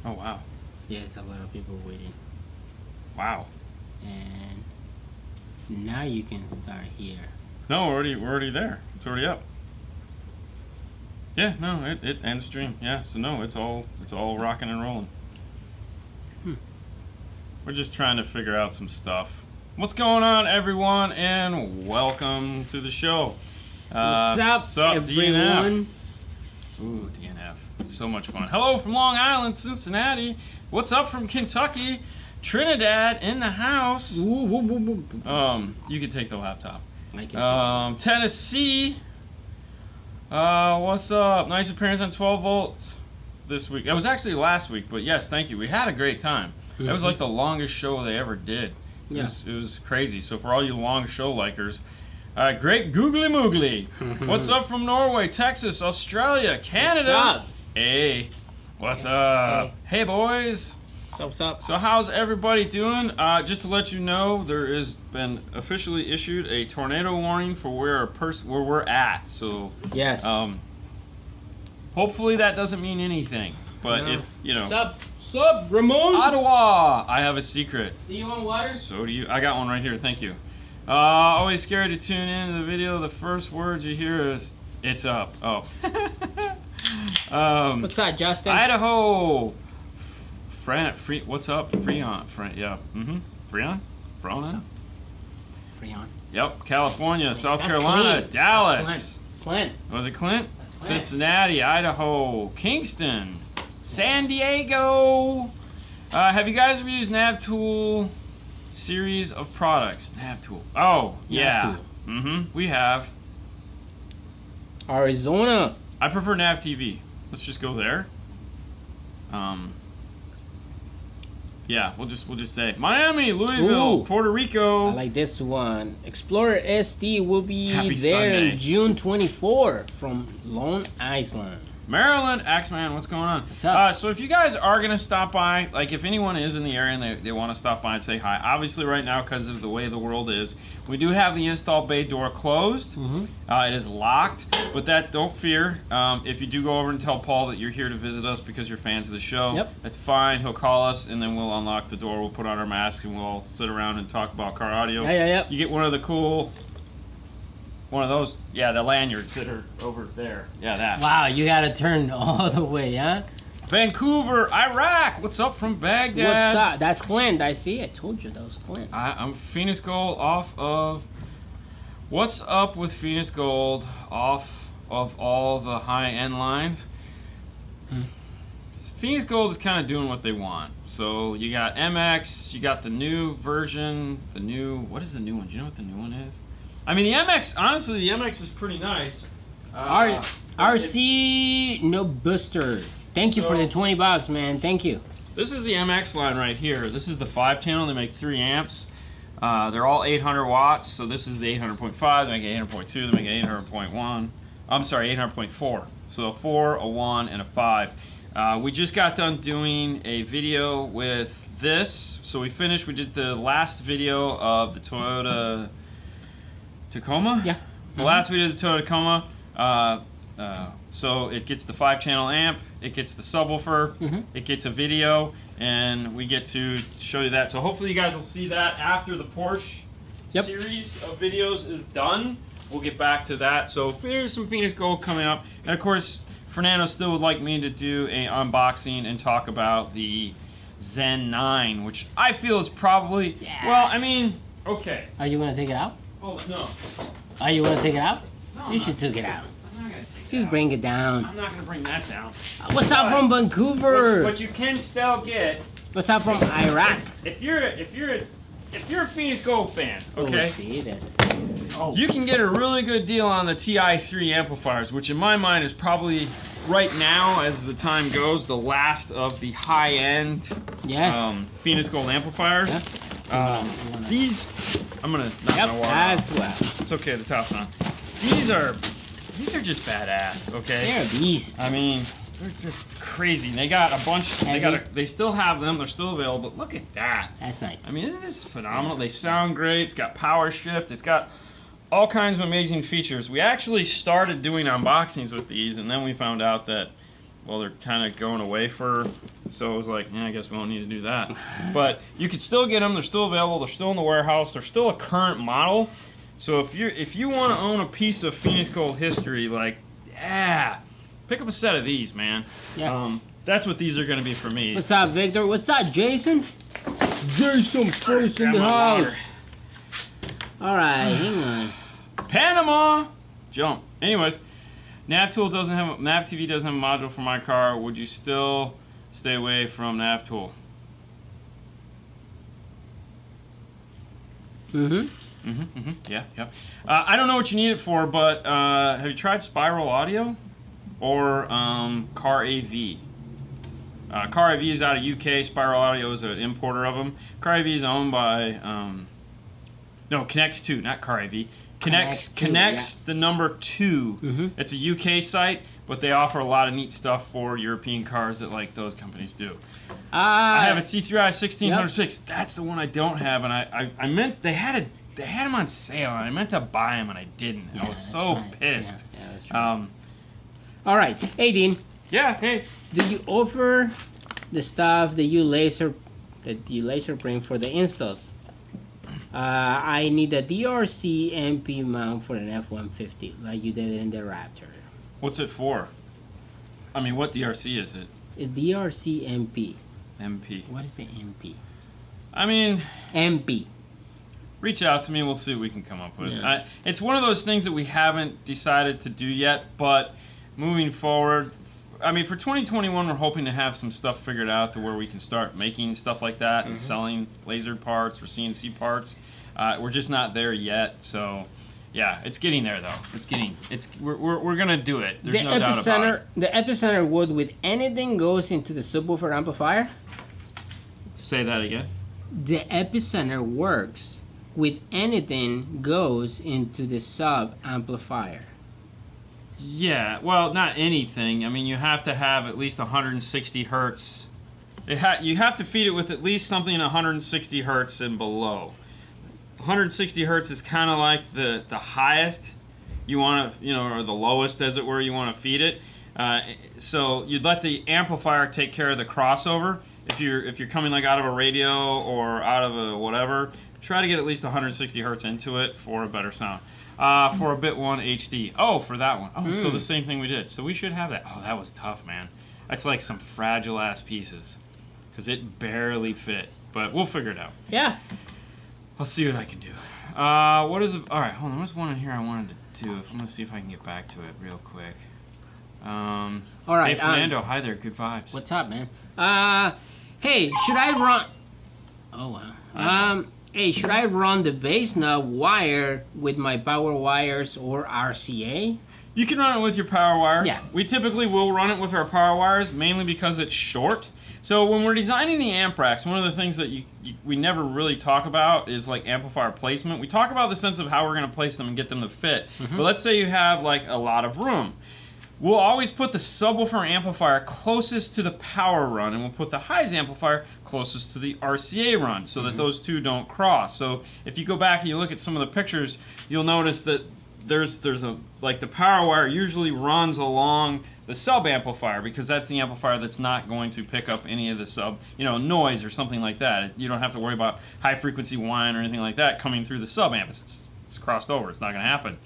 Oh, wow. Yes, a lot of people waiting. Wow. And now you can start here. No, we're already there. It's already up. Yeah, no, it ends stream. Yeah, so no, it's all rocking and rolling. We're just trying to figure out some stuff. What's going on, everyone, and welcome to the show. What's up, everyone? DNF. Ooh, DNF. So much fun. Hello from Long Island, Cincinnati. What's up from Kentucky? Trinidad in the house. You can take the laptop. Tennessee. What's up? Nice appearance on 12 volts this week. It was actually last week, but yes, thank you. We had a great time. That was like the longest show they ever did. It was crazy. So for all you long show likers, great googly moogly. What's up from Norway, Texas, Australia, Canada? What's up? Hey, what's up? Hey boys. What's up? So how's everybody doing? Just to let you know, there has been officially issued a tornado warning for where we're at. So yes. Hopefully that doesn't mean anything. But if you know. Sup, Ramon? Ottawa! I have a secret. Do you want water? So do you. I got one right here, thank you. Always scary to tune in to the video. The first words you hear is, it's up. Oh. What's up, Justin? Idaho! What's up? Freon. Yeah. Freon? Frona? Freon. Yep. California, South That's Carolina, Clint. Dallas. Clint. Was it Clint? Clint? Cincinnati, Idaho, Kingston, San Diego. Have you guys ever used NavTool series of products? NavTool. Oh, yeah. NavTool. We have. Arizona. I prefer NavTV. Let's just go there. Yeah, we'll just say Miami, Louisville, Ooh. Puerto Rico. I like this one. Explorer SD will be Happy there Sunday. in June 24 from Long Island. Maryland, Axeman, what's going on? What's up? So if you guys are going to stop by, like if anyone is in the area and they want to stop by and say hi, obviously right now because of the way the world is, we do have the install bay door closed. It is locked, but don't fear. If you do go over and tell Paul that you're here to visit us because you're fans of the show, that's fine. He'll call us and then we'll unlock the door. We'll put on our masks and we'll all sit around and talk about car audio. You get one of the cool... One of those, the lanyards that are over there. Yeah, that. Wow, you gotta turn all the way, huh? Vancouver, Iraq. What's up from Baghdad? What's up? That's Clint. I see. I told you that was Clint. I'm Phoenix Gold off of... What's up with Phoenix Gold off of all the high-end lines? Phoenix Gold is kind of doing what they want. So you got MX, you got the new version, what is the new one? Do you know what the new one is? I mean, the MX, honestly, the MX is pretty nice. RC no booster. Thank you for the $20, man. Thank you. This is the MX line right here. This is the 5-channel. They make 3 amps. They're all 800 watts. So this is the 800.5. They make 800.2. They make 800.1. I'm sorry, 800.4. So a 4, a 1, and a 5. We just got done doing a video with this. So we finished. We did the last video of the Toyota Tacoma? Yeah. The last video of the Toyota Tacoma. So it gets the 5-channel amp, it gets the subwoofer, it gets a video, and we get to show you that. So hopefully you guys will see that after the Porsche series of videos is done. We'll get back to that. So there's some Phoenix Gold coming up. And of course, Fernando still would like me to do an unboxing and talk about the Zen 9, which I feel is probably, well, I mean, okay. Are you going to take it out? Oh, no. Are you going to take it out? No, you should take it out. I'm not going to take it Just out. bring it down. I'm not going to bring that down. What's up from Vancouver? What you can still get. What's up from Iraq? If you're a Phoenix Gold fan, okay? See this. You can get a really good deal on the TI3 amplifiers, which in my mind is probably right now, as the time goes, the last of the high-end Phoenix Gold amplifiers. These, I'm gonna knock my water off. It's okay, the top's on. These are just badass, okay? They're a beast. I mean, they're just crazy. They got a bunch. They still have them. They're still available. But look at that. That's nice. I mean, isn't this phenomenal? They sound great. It's got power shift. It's got all kinds of amazing features. We actually started doing unboxings with these, and then we found out that well, they're kind of going away so it was like, I guess we don't need to do that. But you could still get them. They're still available. They're still in the warehouse. They're still a current model. So if you want to own a piece of Phoenix Gold history, like, yeah, pick up a set of these, man. Yeah. That's what these are going to be for me. What's up, Victor? What's up, Jason? Jason first in the house. All right, hang on. Panama! Jump. Anyways, NavTool doesn't have, NavTV doesn't have a module for my car. Would you still stay away from NavTool? Yeah. I don't know what you need it for, but have you tried Spiral Audio or Car AV? Car AV is out of UK. Spiral Audio is an importer of them. Car AV is owned by no, Connects 2, not Car AV. Connects the number 2. It's a UK site, but they offer a lot of neat stuff for European cars that like those companies do. I have a C3i 1606. Yep. That's the one I don't have, and I meant they had them on sale, and I meant to buy them, and I didn't. Yeah, I was so pissed. Yeah, that's right. All right, hey Dean. Yeah, hey. Do you offer the stuff that you laser print for the installs? I need a DRC MP mount for an F-150, like you did in the Raptor. What's it for? I mean, what DRC is it? It's DRC MP. MP. What is the MP? I mean... MP. Reach out to me, we'll see what we can come up with. Yeah. It's one of those things that we haven't decided to do yet, but moving forward, I mean, for 2021, we're hoping to have some stuff figured out to where we can start making stuff like that and selling laser parts or CNC parts. We're just not there yet, so yeah, it's getting there though. We're gonna do it. There's no doubt about it. The Epicenter would with anything goes into the subwoofer amplifier. Say that again. The Epicenter works with anything goes into the sub amplifier. Yeah, well, not anything. I mean, you have to have at least 160 hertz. You have to feed it with at least something 160 hertz and below. 160 hertz is kind of like the highest you want to, or the lowest, as it were, you want to feed it. So you'd let the amplifier take care of the crossover. If you're coming like out of a radio or out of a whatever, try to get at least 160 hertz into it for a better sound. For a bit 1 HD. Oh, for that one. Oh, so the same thing we did. So we should have that. Oh, that was tough, man. That's like some fragile ass pieces, because it barely fit. But we'll figure it out. Yeah. I'll see what I can do. What is it? All right, hold on. There's one in here I wanted to do. I'm gonna see if I can get back to it real quick. All right. Hey, Fernando. Hi there. Good vibes. What's up, man? Hey, should I run? Oh wow. Hey, should I run the base knob wire with my power wires or RCA? You can run it with your power wires. Yeah. We typically will run it with our power wires, mainly because it's short. So when we're designing the amp racks, one of the things that we never really talk about is like amplifier placement. We talk about the sense of how we're going to place them and get them to fit. But let's say you have like a lot of room. We'll always put the subwoofer amplifier closest to the power run, and we'll put the highs amplifier closest to the RCA run, so that those two don't cross. So if you go back and you look at some of the pictures, you'll notice that there's like the power wire usually runs along the sub amplifier, because that's the amplifier that's not going to pick up any of the sub, noise or something like that. You don't have to worry about high frequency whine or anything like that coming through the sub amp. It's crossed over. It's not going to happen.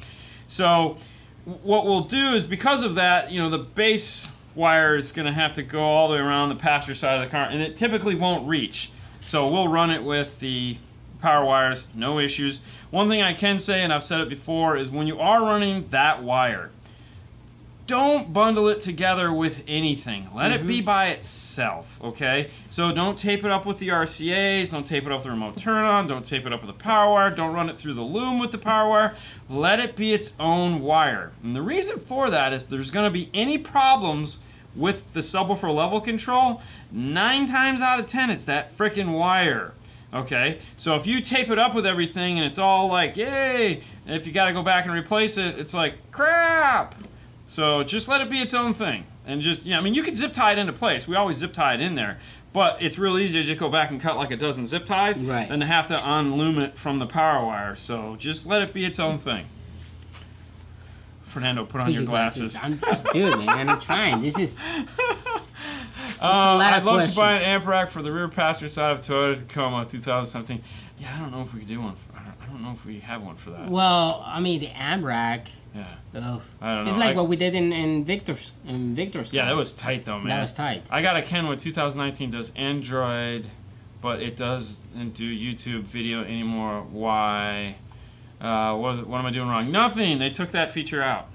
So what we'll do is, because of that, the base wire is going to have to go all the way around the passenger side of the car, and it typically won't reach. So we'll run it with the power wires, no issues. One thing I can say, and I've said it before, is when you are running that wire, don't bundle it together with anything. Let it be by itself, okay? So don't tape it up with the RCAs, don't tape it up with the remote turn-on, don't tape it up with the power wire, don't run it through the loom with the power wire. Let it be its own wire. And the reason for that is if there's going to be any problems with the subwoofer level control, 9 times out of 10 it's that frickin' wire. Okay, so if you tape it up with everything and it's all like, yay, and if you got to go back and replace it, it's like, crap. So just let it be its own thing. And just, I mean, you could zip tie it into place. We always zip tie it in there. But it's real easy to just go back and cut like a dozen zip ties, right, than to have to unloom it from the power wire. So just let it be its own thing. Fernando, put on your glasses. Dude, man, I'm trying. This is... I'd love to buy an amp rack for the rear passenger side of Toyota Tacoma 2017. Yeah, I don't know if we could do one. I don't know if we have one for that. Well, I mean, the amp rack. Yeah. Ugh. I don't know. It's like what we did in Victor's. Yeah, that was tight though, man. That was tight. I got a Kenwood 2019 does Android, but it doesn't do YouTube video anymore. Why? What am I doing wrong? Nothing. They took that feature out.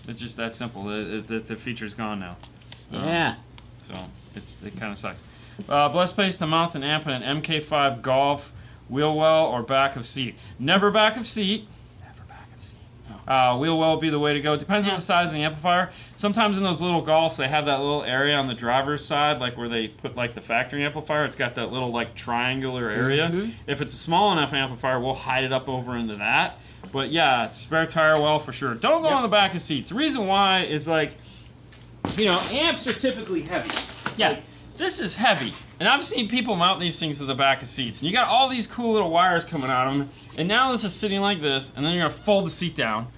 It's just that simple. The feature's gone now. Yeah. So it kind of sucks. Best place to mount an amp in an MK5 Golf, wheel well or back of seat. Never back of seat. Never back of seat. No. Wheel well would be the way to go. Depends on the size of the amplifier. Sometimes in those little Golfs, they have that little area on the driver's side, like where they put like the factory amplifier. It's got that little like triangular area. Mm-hmm. If it's a small enough amplifier, we'll hide it up over into that. But yeah, it's spare tire well for sure. Don't go on the back of seats. The reason why is like, you know, amps are typically heavy. Yeah. Like, this is heavy. And I've seen people mount these things to the back of seats. And you got all these cool little wires coming out of them. And now this is sitting like this. And then you're going to fold the seat down.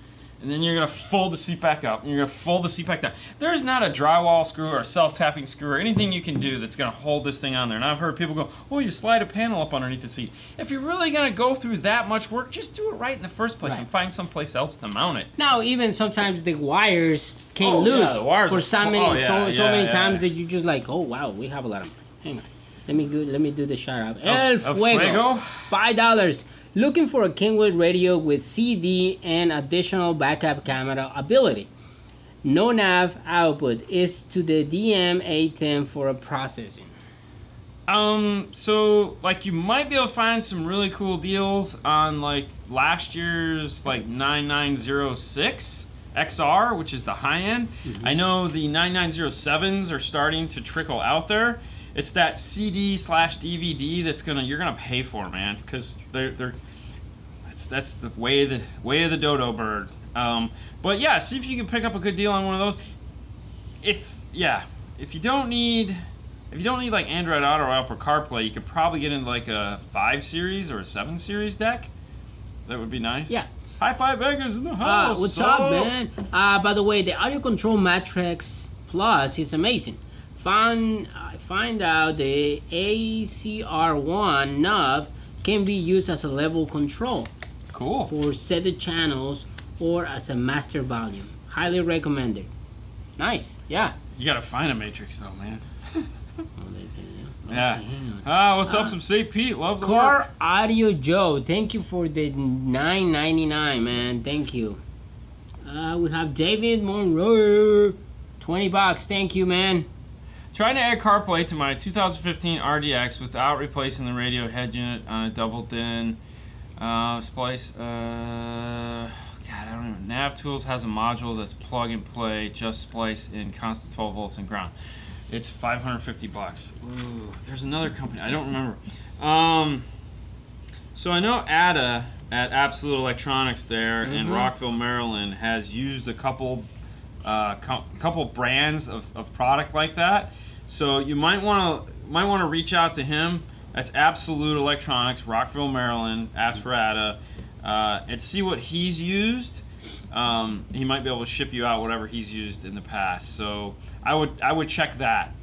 And then you're going to fold the seat back up. And you're going to fold the seat back down. There's not a drywall screw or a self-tapping screw or anything you can do that's going to hold this thing on there. And I've heard people go, oh, you slide a panel up underneath the seat. If you're really going to go through that much work, just do it right in the first place and find someplace else to mount it. Now, even sometimes the wires came loose for so many times that you just like, oh, wow, we have a lot of money. Hang on. Let me do the shout out. El Fuego. $5. Looking for a Kenwood radio with CD and additional backup camera ability. No nav output. Is to the DM810 for a processing. So like you might be able to find some really cool deals on like last year's like 9906 XR, which is the high end. Mm-hmm. I know the 9907s are starting to trickle out there. It's that CD/DVD that's you're gonna pay for, man, because that's the way of the dodo bird. But yeah, see if you can pick up a good deal on one of those. If you don't need like Android Auto app or CarPlay, you could probably get into like a 5 series or a 7 series deck. That would be nice. Yeah. High Five Vegas in the house. What's up, man? By the way, the AudioControl Matrix Plus is amazing. Find out the ACR1 knob can be used as a level control. Cool. For set the channels or as a master volume. Highly recommended. Nice. Yeah. You gotta find a matrix though, man. Yeah. Okay, what's up, some St. Pete? Love the Car work. Audio Joe, thank you for the $9.99, man. Thank you. We have David Monroe, $20. Thank you, man. Trying to add CarPlay to my 2015 RDX without replacing the radio head unit on a double DIN splice. God, I don't know. NavTools has a module that's plug and play, just splice in constant 12 volts and ground. It's $550. Ooh, there's another company, I don't remember. So I know Ada at Absolute Electronics there in Rockville, Maryland, has used a couple brands of product like that. So you might want to reach out to him. That's Absolute Electronics, Rockville, Maryland. Ask for Ada and see what he's used. He might be able to ship you out whatever he's used in the past. So I would check that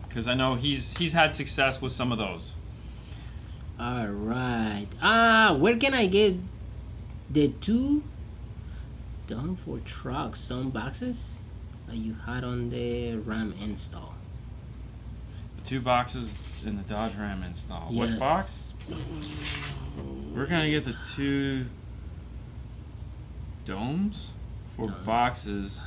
because I know he's had success with some of those. All right. Where can I get the 2 done for trucks some boxes that you had on the Ram install? The 2 boxes in the Dodge Ram install. Yes. What box? We're gonna get the 2 domes for boxes.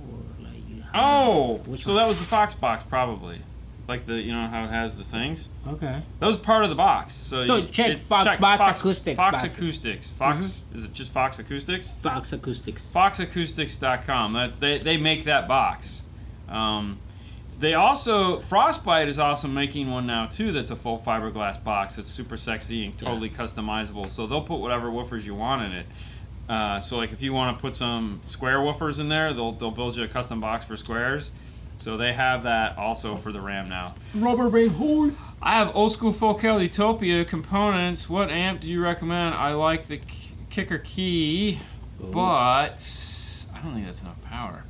Or like you have, oh, so one? that was the Fox box probably. Like the, you know how it has the things? Okay. That was part of the box. So check Fox Acoustic Fox boxes. Acoustics. Fox, is it just Fox Acoustics? Fox Acoustics. FoxAcoustics.com. They make that box. They also, Frostbite is also making one now too that's a full fiberglass box that's super sexy and totally customizable. So they'll put whatever woofers you want in it. So like if you want to put some square woofers in there, they'll build you a custom box for squares. So they have that also for the Ram now. Rubber Band Hoy. I have old school Focal Utopia components. What amp do you recommend? I like the Kicker Key, but I don't think that's enough power.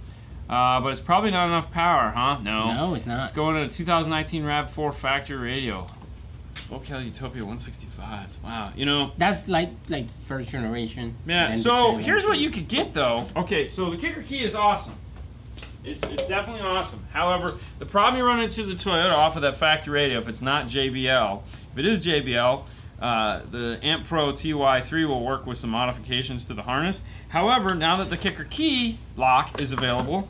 But it's probably not enough power, huh? No, it's not. It's going to a 2019 RAV4 factory radio. SoCal Utopia 165s. Wow, you know. That's like first generation. Yeah, so here's what you could get though. Okay, so the kicker key is awesome. It's definitely awesome. However, the problem you run into the Toyota off of that factory radio, if it's not JBL, if it is JBL, the Amp Pro TY3 will work with some modifications to the harness. However, now that the kicker key lock is available,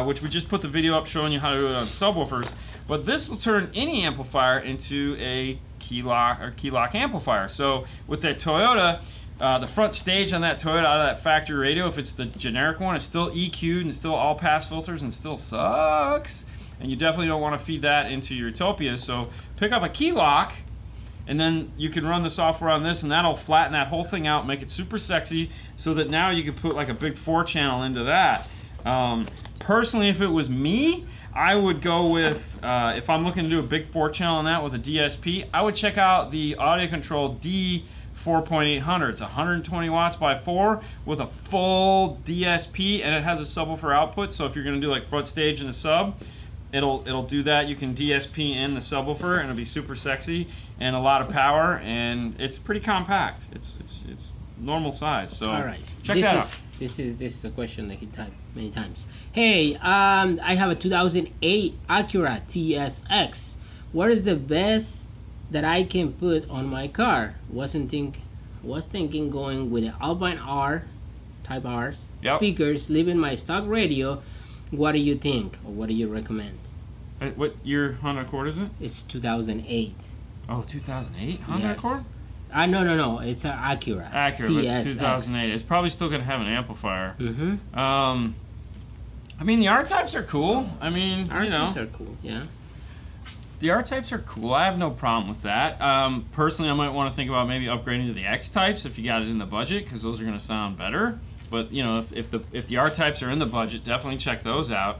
which we just put the video up showing you how to do it on subwoofers, but this will turn any amplifier into a key lock amplifier. So with that Toyota, the front stage on that Toyota out of that factory radio, if it's the generic one, it's still EQ'd and still all pass filters and still sucks. And you definitely don't want to feed that into your Utopia. So pick up a key lock, and then you can run the software on this, and that'll flatten that whole thing out, make it super sexy, so that now you can put like a big 4-channel into that. Personally, if it was me, I would go with, if I'm looking to do a big 4-channel on that with a DSP, I would check out the AudioControl D4800. It's 120 watts by 4 with a full DSP, and it has a subwoofer output. So if you're going to do like front stage and a sub, it'll do that. You can DSP in the subwoofer, and it'll be super sexy and a lot of power, and it's pretty compact. It's normal size. So all right, check that out. This is a question that he typed many times. Hey, I have a 2008 Acura TSX. What is the best that I can put on my car? Was thinking going with the Alpine R, Type R's, speakers, leaving my stock radio. What do you think, or what do you recommend? What year Honda Accord is it? It's 2008. Oh, 2008 Honda Accord? No. It's an Acura. Acura, but it's 2008. It's probably still going to have an amplifier. Mm-hmm. I mean, the R-Types are cool. I mean, R-Types are cool, yeah. The R-Types are cool. I have no problem with that. Personally, I might want to think about maybe upgrading to the X-Types if you got it in the budget, because those are going to sound better. But, you know, if the R-Types are in the budget, definitely check those out.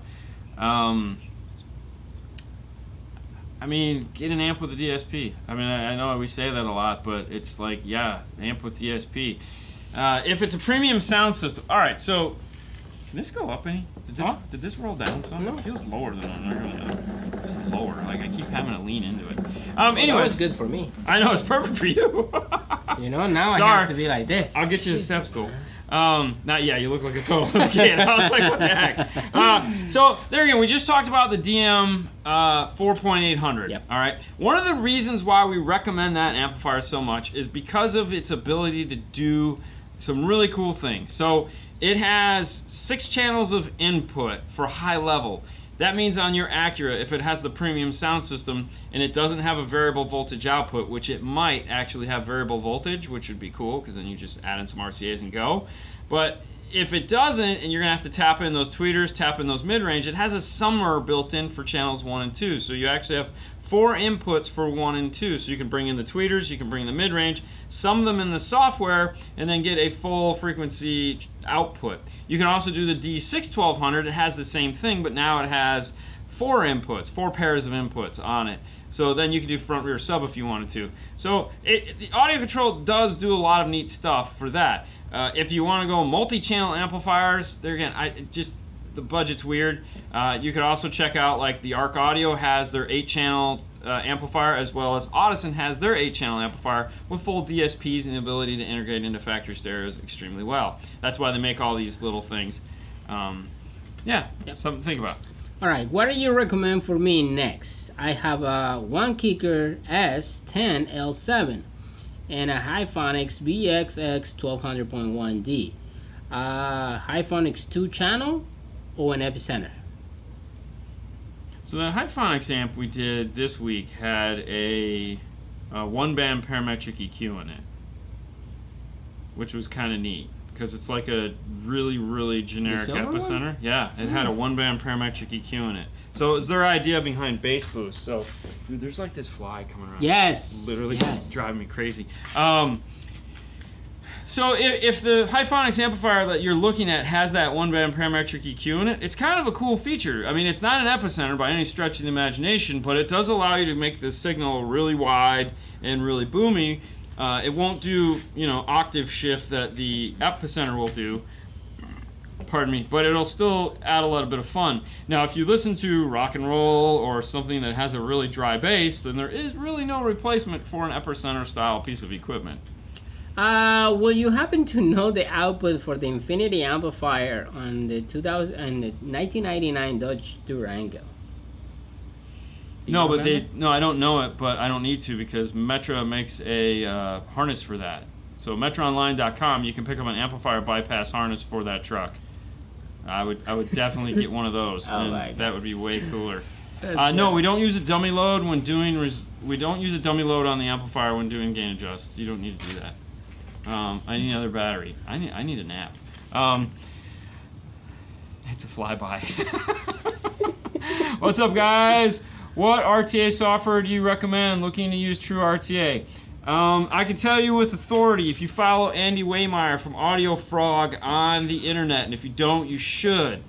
I mean, get an amp with a DSP. I mean, I know we say that a lot, but it's like, yeah, amp with DSP. If it's a premium sound system, all right. So, can this go up any? Did this roll down some? No. It feels lower than I normally. It feels lower. Like I keep having to lean into it. Anyway, that was good for me. I know it's perfect for you. You know, now I have to be like this. I'll get you a step stool. You look like a total kid. I was like, what the heck? So there again, we just talked about the DM 4800. Yep. All right. One of the reasons why we recommend that amplifier so much is because of its ability to do some really cool things. So it has 6 channels of input for high level. That means on your Acura, if it has the premium sound system and it doesn't have a variable voltage output, which it might actually have variable voltage, which would be cool because then you just add in some RCAs and go. But if it doesn't, and you're going to have to tap in those tweeters, tap in those mid-range, it has a summer built in for channels 1 and 2. So you actually have 4 inputs for 1 and 2. So you can bring in the tweeters, you can bring the mid-range, sum them in the software, and then get a full frequency output. You can also do the D6-1200. It has the same thing, but now it has 4 inputs, 4 pairs of inputs on it. So then you can do front rear sub if you wanted to. So the AudioControl does do a lot of neat stuff for that. If you want to go multi-channel amplifiers, there again, the budget's weird. You could also check out like the Arc Audio has their 8-channel amplifier, as well as Audison has their 8-channel amplifier with full DSPs and the ability to integrate into factory stereos extremely well. That's why they make all these little things. Something to think about. All right, what do you recommend for me next? I have a 1-kicker S10L7 and a Hyphonics VXX 1200.1D. Hyphonics 2-channel or an Epicenter? So the Hyphonics amp we did this week had a 1-band parametric EQ in it, which was kind of neat because it's like a really, really generic Epicenter. One? Yeah, it had a 1-band parametric EQ in it. So it was their idea behind bass boost. So, dude, there's like this fly coming around. Yes. It's literally driving me crazy. So if the Hyphonics amplifier that you're looking at has that 1-band parametric EQ in it, it's kind of a cool feature. I mean, it's not an Epicenter by any stretch of the imagination, but it does allow you to make the signal really wide and really boomy. It won't do, octave shift that the Epicenter will do. Pardon me, but it'll still add a little bit of fun. Now, if you listen to rock and roll or something that has a really dry bass, then there is really no replacement for an Epicenter style piece of equipment. Will you happen to know the output for the Infinity amplifier on the 1999 Dodge Durango? No, I don't know it, but I don't need to because Metra makes a harness for that. So MetraOnline.com, you can pick up an amplifier bypass harness for that truck. I would definitely get one of those, and that would be way cooler. No, we don't use a dummy load when doing. We don't use a dummy load on the amplifier when doing gain adjust. You don't need to do that. I need another battery. I need a nap. It's a flyby. What's up, guys? What RTA software do you recommend looking to use true RTA? I can tell you with authority, if you follow Andy Waymeyer from Audio Frog on the internet, and if you don't, you should.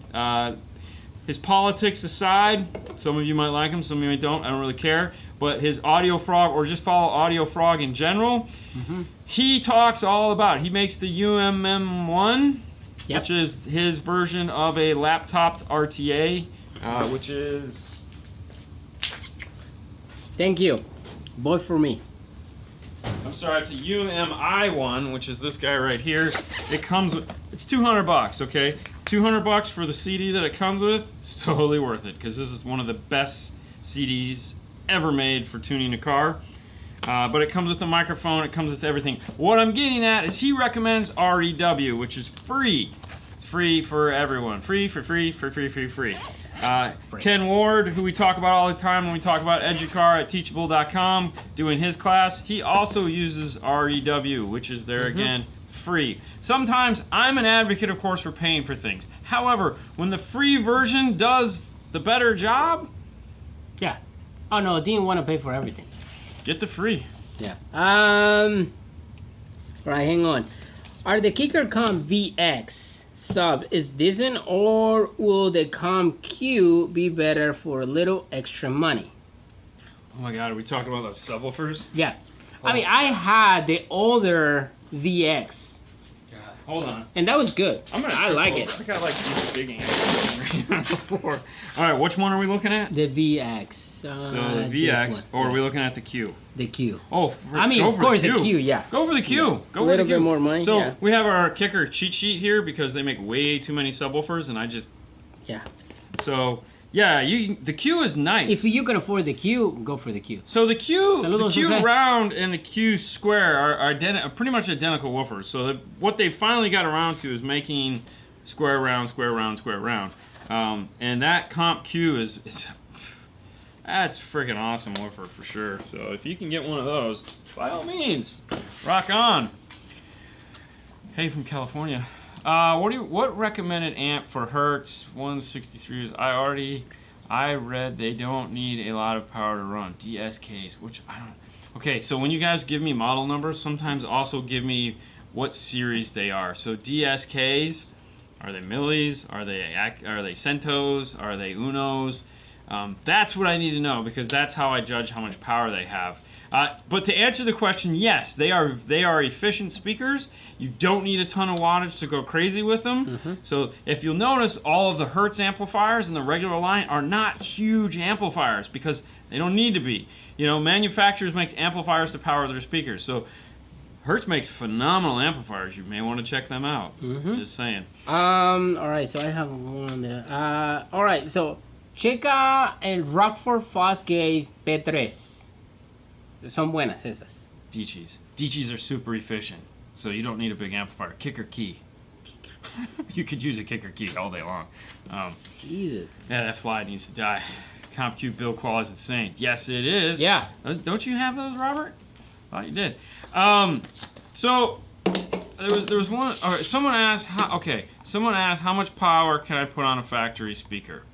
His politics aside, some of you might like him, some of you don't, I don't really care, but his Audio Frog, or just follow Audio Frog in general, he talks all about it. He makes the UMM1, which is his version of a laptop RTA, which is... Thank you. Vote for me. I'm sorry, it's a UMI1, which is this guy right here. It comes with, it's $200, okay? $200 for the CD that it comes with, it's totally worth it, because this is one of the best CDs ever made for tuning a car. But it comes with the microphone, it comes with everything. What I'm getting at is he recommends REW, which is free. It's free for everyone. Free. Ken Ward, who we talk about all the time when we talk about Educar at Teachable.com, doing his class, he also uses REW, which is there again, free. Sometimes I'm an advocate, of course, for paying for things. However, when the free version does the better job, yeah. Oh no, I didn't want to pay for everything. Get the free. Yeah. Right, hang on. Are the Kicker Comp VX sub is decent, or will the Comp Q be better for a little extra money? Oh my God, are we talking about those subwoofers? Yeah. Oh. I mean, I had the older VX. God, hold on. And that was good. I like it. I got like these big ants on the floor. All right, which one are we looking at? The VX. So the VX, or are we looking at the Q? The Q. Oh, I mean, of course, the Q, yeah. Go for the Q. Yeah. Go a little bit more money. So we have our Kicker cheat sheet here because they make way too many subwoofers, and I just... Yeah. So, yeah, the Q is nice. If you can afford the Q, go for the Q. So the Q round and the Q square are pretty much identical woofers. So what they finally got around to is making square round, square round, square round. And that Comp Q is that's freaking awesome woofer for sure. So if you can get one of those, by all means, rock on. Hey, from California. What recommended amp for Hertz 163s? I read they don't need a lot of power to run. DSKs, which I don't. Okay, so when you guys give me model numbers, sometimes also give me what series they are. So DSKs, are they millis? Are they centos? Are they unos? That's what I need to know, because that's how I judge how much power they have. But to answer the question, yes, they are efficient speakers. You don't need a ton of wattage to go crazy with them. So if you'll notice, all of the Hertz amplifiers in the regular line are not huge amplifiers because they don't need to be. You know, manufacturers make amplifiers to power their speakers. So Hertz makes phenomenal amplifiers. You may want to check them out. Just saying. All right, so I have one there. All right, so checa el Rockford Fosgate P3. Son buenas esas. DCs. DCs are super efficient, so you don't need a big amplifier. Kicker key. You could use a kicker key all day long. Jesus. Yeah, that fly needs to die. Comp Q build quality is insane. Yes, it is. Yeah. Don't you have those, Robert? Thought you did. So there was one. All right, someone asked how much power can I put on a factory speaker?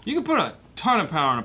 You can put a ton of power on a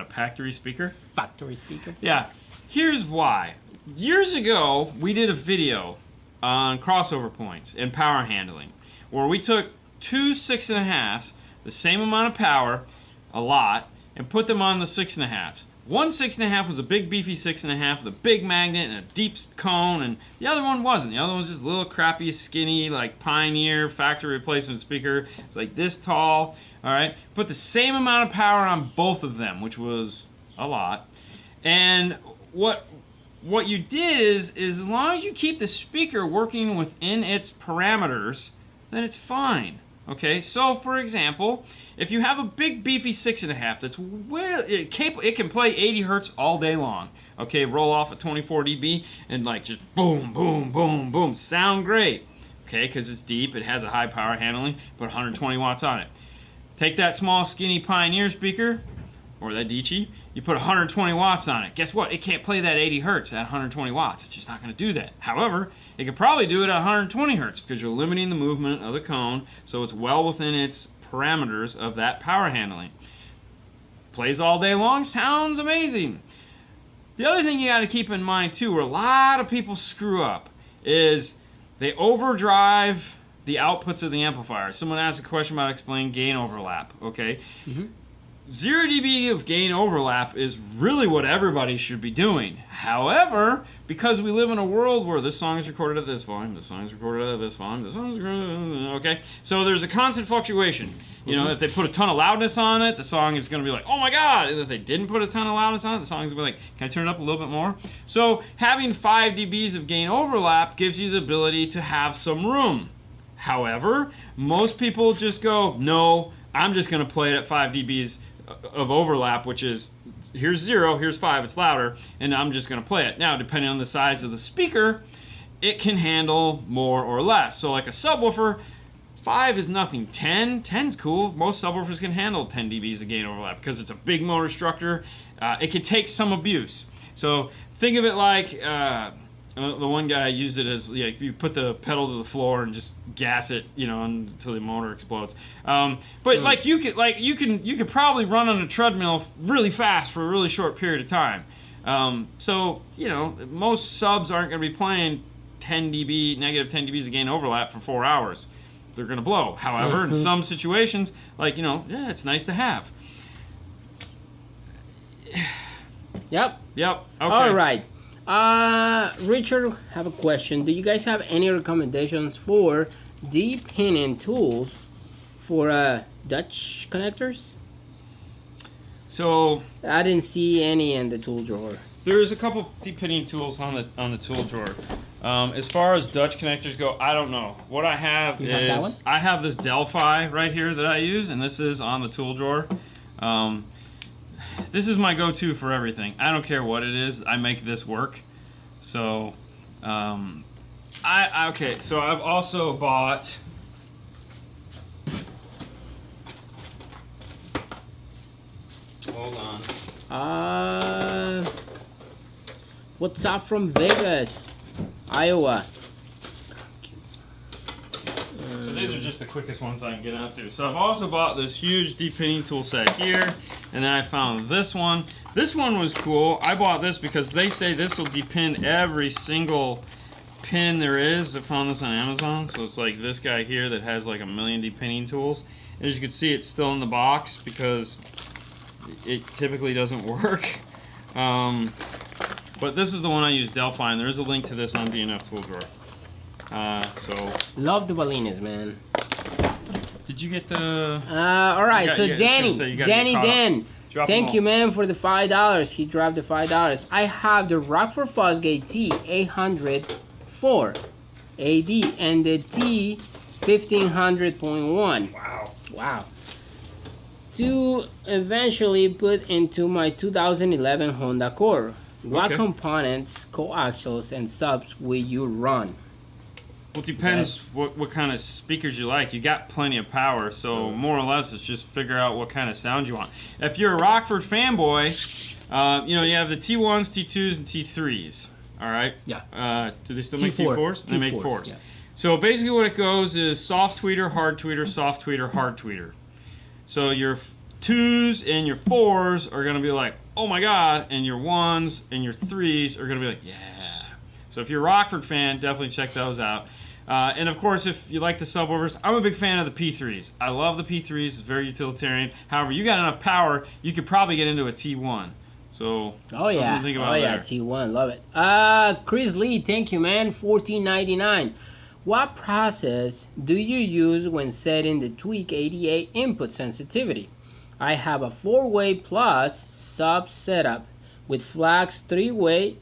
factory speaker. Factory speaker. Yeah. Here's why. Years ago, we did a video on crossover points and power handling, where we took two 6.5s, the same amount of power, a lot, and put them on the 6.5s. One 6.5 was a big beefy 6.5 with a big magnet and a deep cone, and the other one wasn't. The other one was just a little crappy, skinny, like Pioneer factory replacement speaker. It's like this tall, all right? Put the same amount of power on both of them, which was a lot. And what you did is as long as you keep the speaker working within its parameters, then it's fine. Okay, so for example, if you have a big beefy 6.5 that's it can play 80 hertz all day long. Okay, roll off at 24 dB and like just boom, boom, boom, boom, sound great. Okay, because it's deep, it has a high power handling, put 120 watts on it. Take that small skinny Pioneer speaker, or that Dici, you put 120 watts on it. Guess what? It can't play that 80 hertz at 120 watts. It's just not going to do that. However, it could probably do it at 120 hertz because you're limiting the movement of the cone, so it's well within its parameters of that power handling. Plays all day long, sounds amazing. The other thing you got to keep in mind too, where a lot of people screw up, is they overdrive the outputs of the amplifier. Someone asked a question about explaining gain overlap. Okay. 0 dB of gain overlap is really what everybody should be doing. However, because we live in a world where this song is recorded at this volume, this song is recorded at this volume, this song is recorded, okay? So there's a constant fluctuation. You know, if they put a ton of loudness on it, the song is going to be like, oh my god! And if they didn't put a ton of loudness on it, the song is going to be like, can I turn it up a little bit more? So having 5 dBs of gain overlap gives you the ability to have some room. However, most people just go, no, I'm just going to play it at 5 dBs of overlap, which is here's 0, here's 5, it's louder, and I'm just going to play it. Now, depending on the size of the speaker, it can handle more or less. So like a subwoofer, 5 is nothing. 10's cool. Most subwoofers can handle 10 dBs of gain overlap because it's a big motor structure. It can take some abuse. So think of it like the one guy used it as, like, you put the pedal to the floor and just gas it, you know, until the motor explodes. But like you could probably run on a treadmill really fast for a really short period of time. So you know, most subs aren't going to be playing negative 10 dBs of gain overlap for 4 hours. They're going to blow. However, in some situations, like, you know, yeah, it's nice to have. Yep. Okay. All right. Richard, have a question. Do you guys have any recommendations for deep pinning tools for Dutch connectors? So I didn't see any in the tool drawer. There's a couple deep pinning tools on the tool drawer. As far as Dutch connectors go, I don't know. What I have is I have this Delphi right here that I use, and this is on the tool drawer. This is my go-to for everything. I don't care what it is. I make this work. So, okay. So I've also bought. Hold on. What's up from Vegas, Iowa? So these are just the quickest ones I can get onto. So I've also bought this huge deep pinning tool set here, and then I found this one. This one was cool. I bought this because they say this will depin every single pin there is. I found this on Amazon. So it's like this guy here that has like 1 million deep pinning tools. As you can see, it's still in the box because it typically doesn't work. But this is the one I use, Delphi, and there's a link to this on DNF tool drawer. So love the Ballinas, man. Did you get the? All right. So Danny, thank you, man, for the $5. He dropped the $5. I have the Rockford Fosgate T804 AD and the T1500.1. Wow. To eventually put into my 2011 Honda Accord. What components, coaxials, and subs will you run? Well, it depends what kind of speakers you like. You got plenty of power, so more or less it's just figure out what kind of sound you want. If you're a Rockford fanboy, you know, you have the T1s, T2s, and T3s. All right? Yeah. Do they still make T4s? They make 4s. Yeah. So basically what it goes is soft tweeter, hard tweeter, soft tweeter, hard tweeter. So your 2s and your 4s are going to be like, oh my god, and your 1s and your 3s are going to be like, yeah. So if you're a Rockford fan, definitely check those out. And of course, if you like the subwoofers, I'm a big fan of the P3s. I love the P3s, it's very utilitarian. However, you got enough power, you could probably get into a T1. So oh yeah, something to think about there. T1, love it. Chris Lee, thank you, man. $14.99. What process do you use when setting the Tweak 88 input sensitivity? I have a 4-way plus sub setup with flags 3-way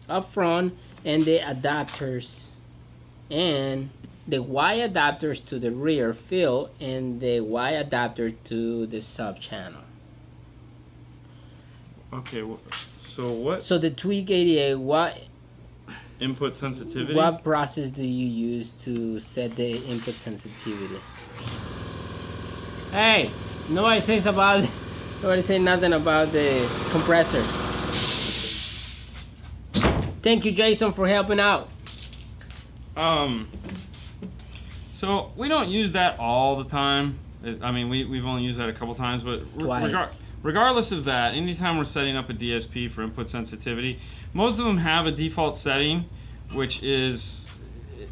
up front and the adapters and the Y adapters to the rear fill and the Y adapter to the sub channel. Okay, so what? So the Tweak 88, what Input sensitivity? what process do you use to set the input sensitivity? Hey, nobody say nothing about the compressor. Thank you, Jason, for helping out. So we don't use that all the time. I mean, we've only used that a couple times, but regardless of that, anytime we're setting up a DSP for input sensitivity, most of them have a default setting, which is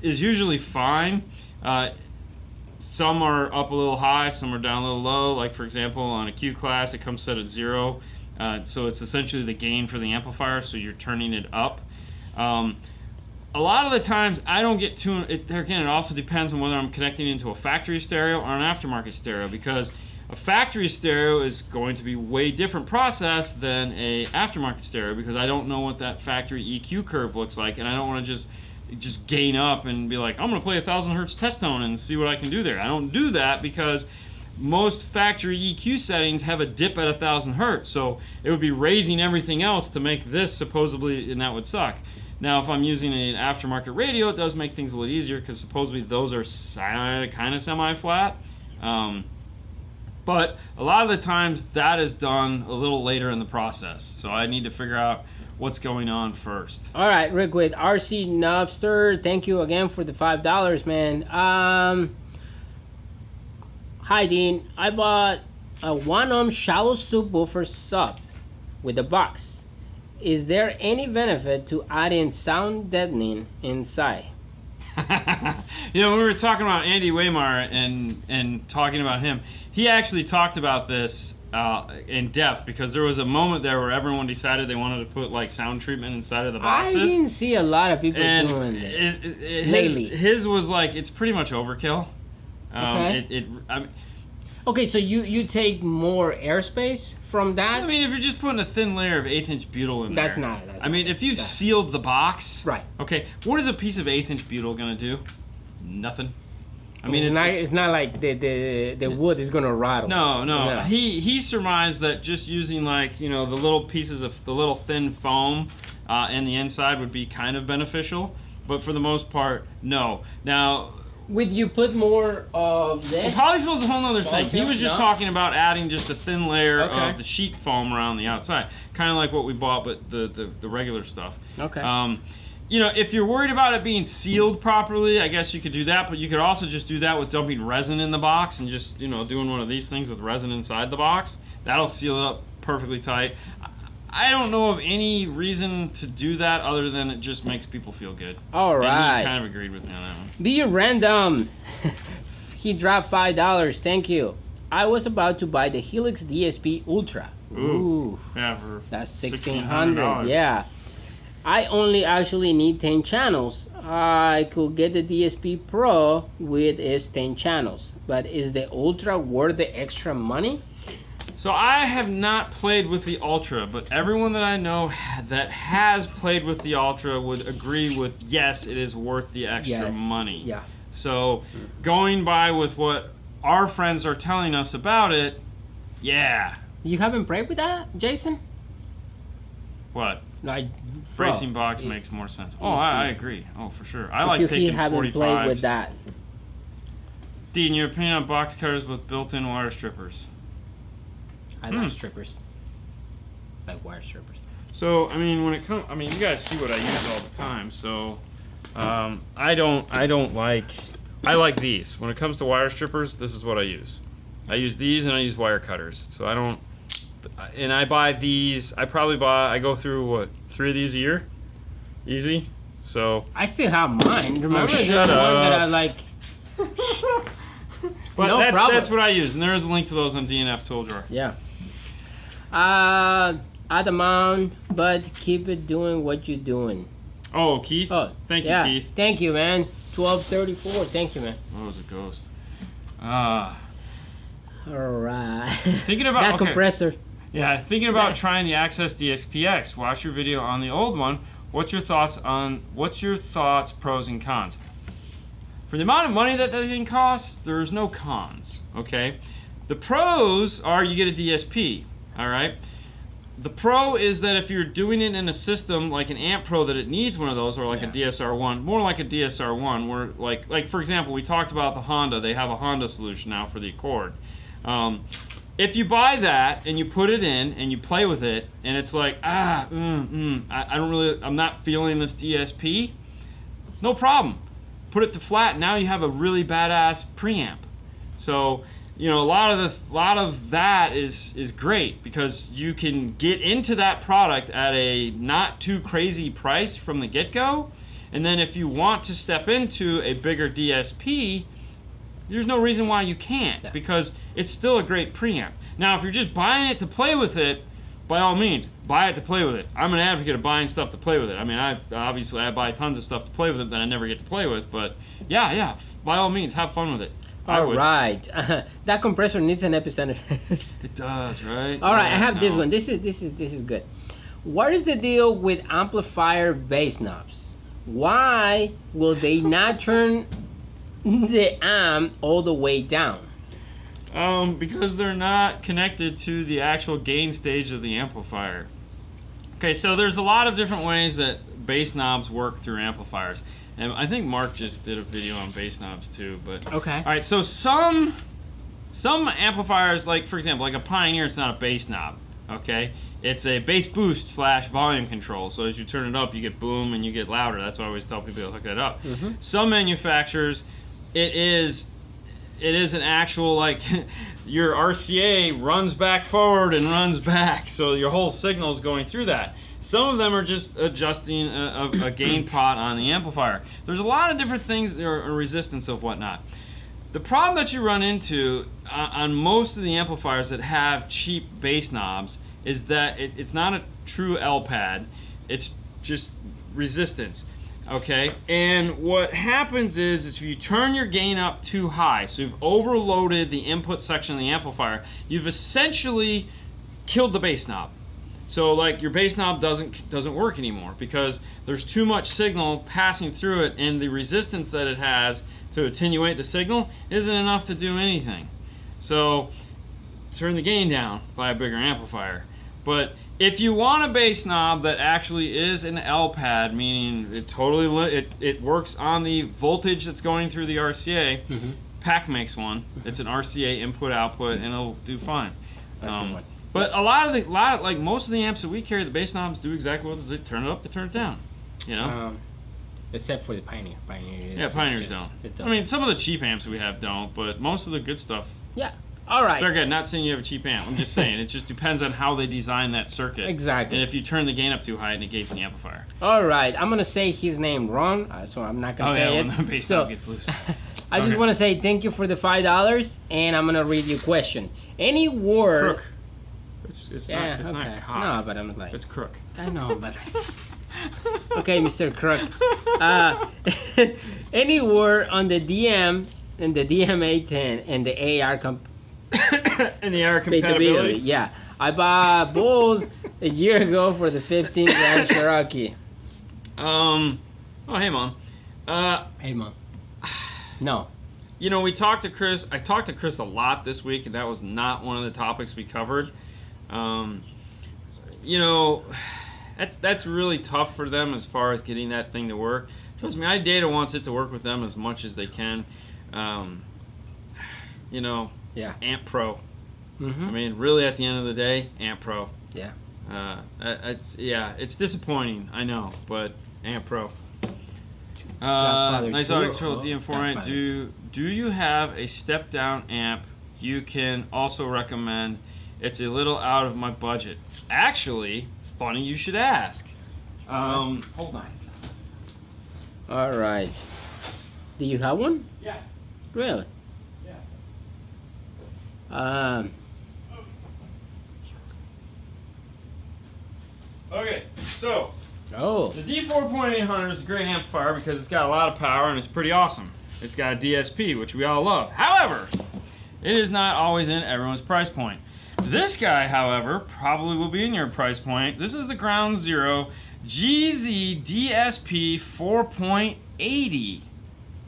usually fine. Some are up a little high, some are down a little low. Like for example, on a Q class, it comes set at 0. So it's essentially the gain for the amplifier, so you're turning it up. A lot of the times I don't get too, there again, it also depends on whether I'm connecting into a factory stereo or an aftermarket stereo, because a factory stereo is going to be way different process than a aftermarket stereo, because I don't know what that factory EQ curve looks like, and I don't want to just gain up and be like, I'm going to play 1,000 hertz test tone and see what I can do there. I don't do that because most factory EQ settings have a dip at 1,000 hertz, so it would be raising everything else to make this supposedly, and that would suck. Now, if I'm using an aftermarket radio, it does make things a little easier because supposedly those are kind of semi-flat. But a lot of the times that is done a little later in the process, so I need to figure out what's going on first. All right, Rick with RC Nobster, thank you again for the $5, man. Hi, Dean. I bought a 1-ohm shallow subwoofer sub with a box. Is there any benefit to adding sound deadening inside? You know, when we were talking about Andy Waymar and talking about him, he actually talked about this in depth, because there was a moment there where everyone decided they wanted to put like sound treatment inside of the boxes. I didn't see a lot of people doing that lately. His was like, it's pretty much overkill. Okay. Okay, so you take more airspace from that? I mean, if you're just putting a thin layer of 1/8-inch butyl in there. That's I mean, if you've sealed the box. Right. Okay, what is a piece of 1/8-inch butyl going to do? Nothing. I mean, it's not like the wood is going to rattle. No. He surmised that just using, like, you know, the little pieces of the little thin foam in the inside would be kind of beneficial, but for the most part, no. Now, would you put more of this? Polyfill is a whole other thing. He was just talking about adding just a thin layer of the sheet foam around the outside, kind of like what we bought, but the regular stuff. Okay. You know, if you're worried about it being sealed properly, I guess you could do that, but you could also just do that with dumping resin in the box and just, you know, doing one of these things with resin inside the box. That'll seal it up perfectly tight. I don't know of any reason to do that other than it just makes people feel good. All right. And he kind of agreed with me on that one. Be random. He dropped $5. Thank you. I was about to buy the Helix DSP Ultra. Ooh. Yeah, for that's $1,600. Yeah. I only actually need 10 channels. I could get the DSP Pro with its 10 channels. But is the Ultra worth the extra money? So I have not played with the Ultra, but everyone that I know that has played with the Ultra would agree with, yes, it is worth the extra money. Yeah. So going by with what our friends are telling us about it, yeah. You haven't played with that, Jason? What? Like, bracing box makes more sense. Oh, I agree. Oh, for sure. I like taking 45s. Haven't played with that. Dean, your opinion on box cutters with built-in wire strippers? I like strippers. Like wire strippers. So, I mean, when it comes, I mean, you guys see what I use all the time. So, I like these. When it comes to wire strippers, this is what I use. I use these and I use wire cutters. So I don't, and I buy these. I go through what, 3 of these a year, easy. So I still have mine. Remember shut up. one that I like. But that's what I use, and there is a link to those on DNF tool drawer. Yeah. add the mount, but keep it doing what you're doing. Oh, Keith? Oh, Thank you, yeah. Keith. Thank you, man. 1234. Thank you, man. Oh, it was a ghost. All right. Thinking about that compressor. Yeah, thinking about trying the Access DXPX. Watch your video on the old one. What's your thoughts, pros and cons? For the amount of money that thing costs, there's no cons, okay? The pros are you get a DSP, all right? The pro is that if you're doing it in a system like an Amp Pro that it needs one of those, or like a DSR1, more like a DSR1, where like for example, we talked about the Honda. They have a Honda solution now for the Accord. If you buy that and you put it in and you play with it, and it's like I'm not feeling this DSP, no problem. Put it to flat. Now you have a really badass preamp. So you know, a lot of that is great because you can get into that product at a not too crazy price from the get-go, and then if you want to step into a bigger DSP, there's no reason why you can't, because it's still a great preamp. Now, if you're just buying it to play with it, by all means, buy it to play with it. I'm an advocate of buying stuff to play with it. I mean, I buy tons of stuff to play with it that I never get to play with, but yeah, by all means, have fun with it. All right. That compressor needs an epicenter. It does, right? All right, I have this one. This is good. What is the deal with amplifier bass knobs? Why will they not turn the amp all the way down? Because they're not connected to the actual gain stage of the amplifier. Okay, so there's a lot of different ways that bass knobs work through amplifiers. And I think Mark just did a video on bass knobs too, but okay. All right, so some amplifiers, like for example, like a Pioneer, it's not a bass knob, okay? It's a bass boost / volume control. So as you turn it up, you get boom and you get louder. That's why I always tell people to hook that up. Mm-hmm. Some manufacturers, it is an actual, like, your RCA runs back forward and runs back, so your whole signal is going through that. Some of them are just adjusting a gain pot on the amplifier. There's a lot of different things, or resistance of whatnot. The problem that you run into on most of the amplifiers that have cheap bass knobs is that it's not a true L pad, it's just resistance. Okay, and what happens is if you turn your gain up too high, so you've overloaded the input section of the amplifier, you've essentially killed the bass knob. So like your bass knob doesn't work anymore because there's too much signal passing through it, and the resistance that it has to attenuate the signal isn't enough to do anything. So turn the gain down by a bigger amplifier. But if you want a bass knob that actually is an L pad, meaning it works on the voltage that's going through the RCA, mm-hmm. PAC makes one. It's an RCA input output, and it'll do fine. But like most of the amps that we carry, the bass knobs do exactly what they turn it up, they turn it down. You know, except for the Pioneer. Pioneers don't. I mean, some of the cheap amps we have don't, but most of the good stuff. Yeah. All right. Again, not saying you have a cheap amp. I'm just saying it just depends on how they design that circuit. Exactly. And if you turn the gain up too high, it negates the amplifier. All right. I'm gonna say his name wrong, so I'm not gonna say it. When the bass knob gets loose. I just want to say thank you for the $5, and I'm gonna read your question. Any word? Crook. It's not cock. No, but I'm like. It's crook. I know, but. Okay, Mr. Crook. Any word on the DM and the DM810 and the AR and the AR compatibility? Yeah, I bought both a year ago for the 15 Grand Cherokee. Oh, hey, Mom. Hey, Mom. No. You know, we talked to Chris. I talked to Chris a lot this week, and that was not one of the topics we covered. You know, that's really tough for them as far as getting that thing to work. Trust me, iData wants it to work with them as much as they can. You know, yeah. Amp Pro. Mm-hmm. I mean, really, at the end of the day, Amp Pro. Yeah. It's disappointing, I know, but Amp Pro. Nice AudioControl DM4. Do you have a step down amp you can also recommend? It's a little out of my budget. Actually, funny you should ask. Hold on. All right. Do you have one? Yeah. Really? Yeah. Okay, so Oh. the D4.800 is a great amplifier because it's got a lot of power and it's pretty awesome. It's got a DSP, which we all love. However, it is not always in everyone's price point. This guy, however, probably will be in your price point. This is the Ground Zero GZ DSP 4.80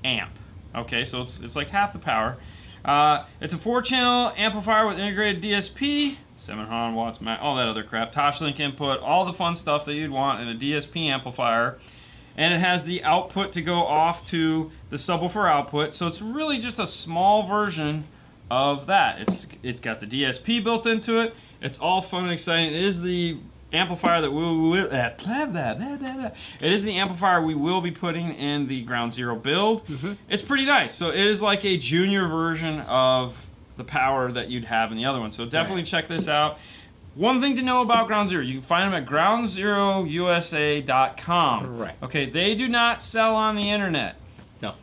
amp. Okay, so it's like half the power. It's a 4-channel amplifier with integrated DSP, 700 watts, all that other crap, Toshlink input, all the fun stuff that you'd want in a DSP amplifier. And it has the output to go off to the subwoofer output, so it's really just a small version of that. It's got the DSP built into it. It's all fun and exciting. It is the amplifier that we will it is the amplifier we will be putting in the Ground Zero build. It's pretty nice. So it is like a junior version of the power that you'd have in the other one. So definitely check this out. One thing to know about Ground Zero, you can find them at groundzerousa.com. Correct. Okay, they do not sell on the internet. No.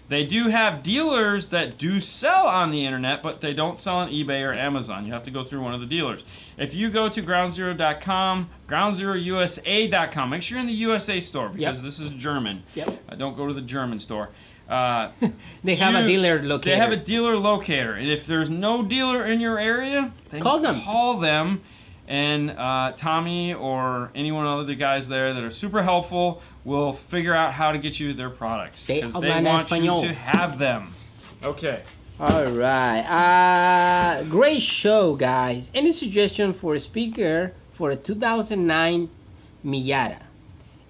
They do have dealers that do sell on the internet, but they don't sell on eBay or Amazon. You have to go through one of the dealers. If you go to groundzero.com, groundzerousa.com, make sure you're in the USA store because this is German. Don't go to the German store. They have a dealer locator. They have a dealer locator, and if there's no dealer in your area, then call them. And Tommy or any one of the guys there that are super helpful will figure out how to get you their products because they want you to have them. Okay. All right. Great show, guys. Any suggestion for a speaker for a 2009 Miata?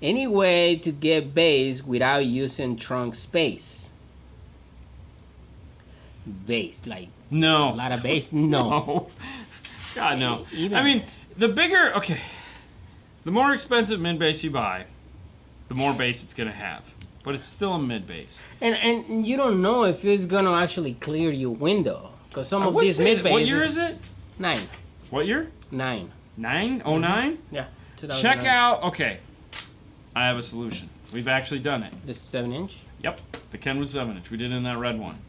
Any way to get bass without using trunk space? Bass, like no, a lot of bass. No. God no. I mean, the bigger, the more expensive mid bass you buy, the more bass it's gonna have. But it's still a mid bass. And you don't know if it's gonna actually clear your window because some of these mid basses. What year is it? 9. What year? 9. 9? 09? Yeah. Check out. Okay. I have a solution. We've actually done it. This 7-inch? Yep. The Kenwood 7-inch. We did it in that red one.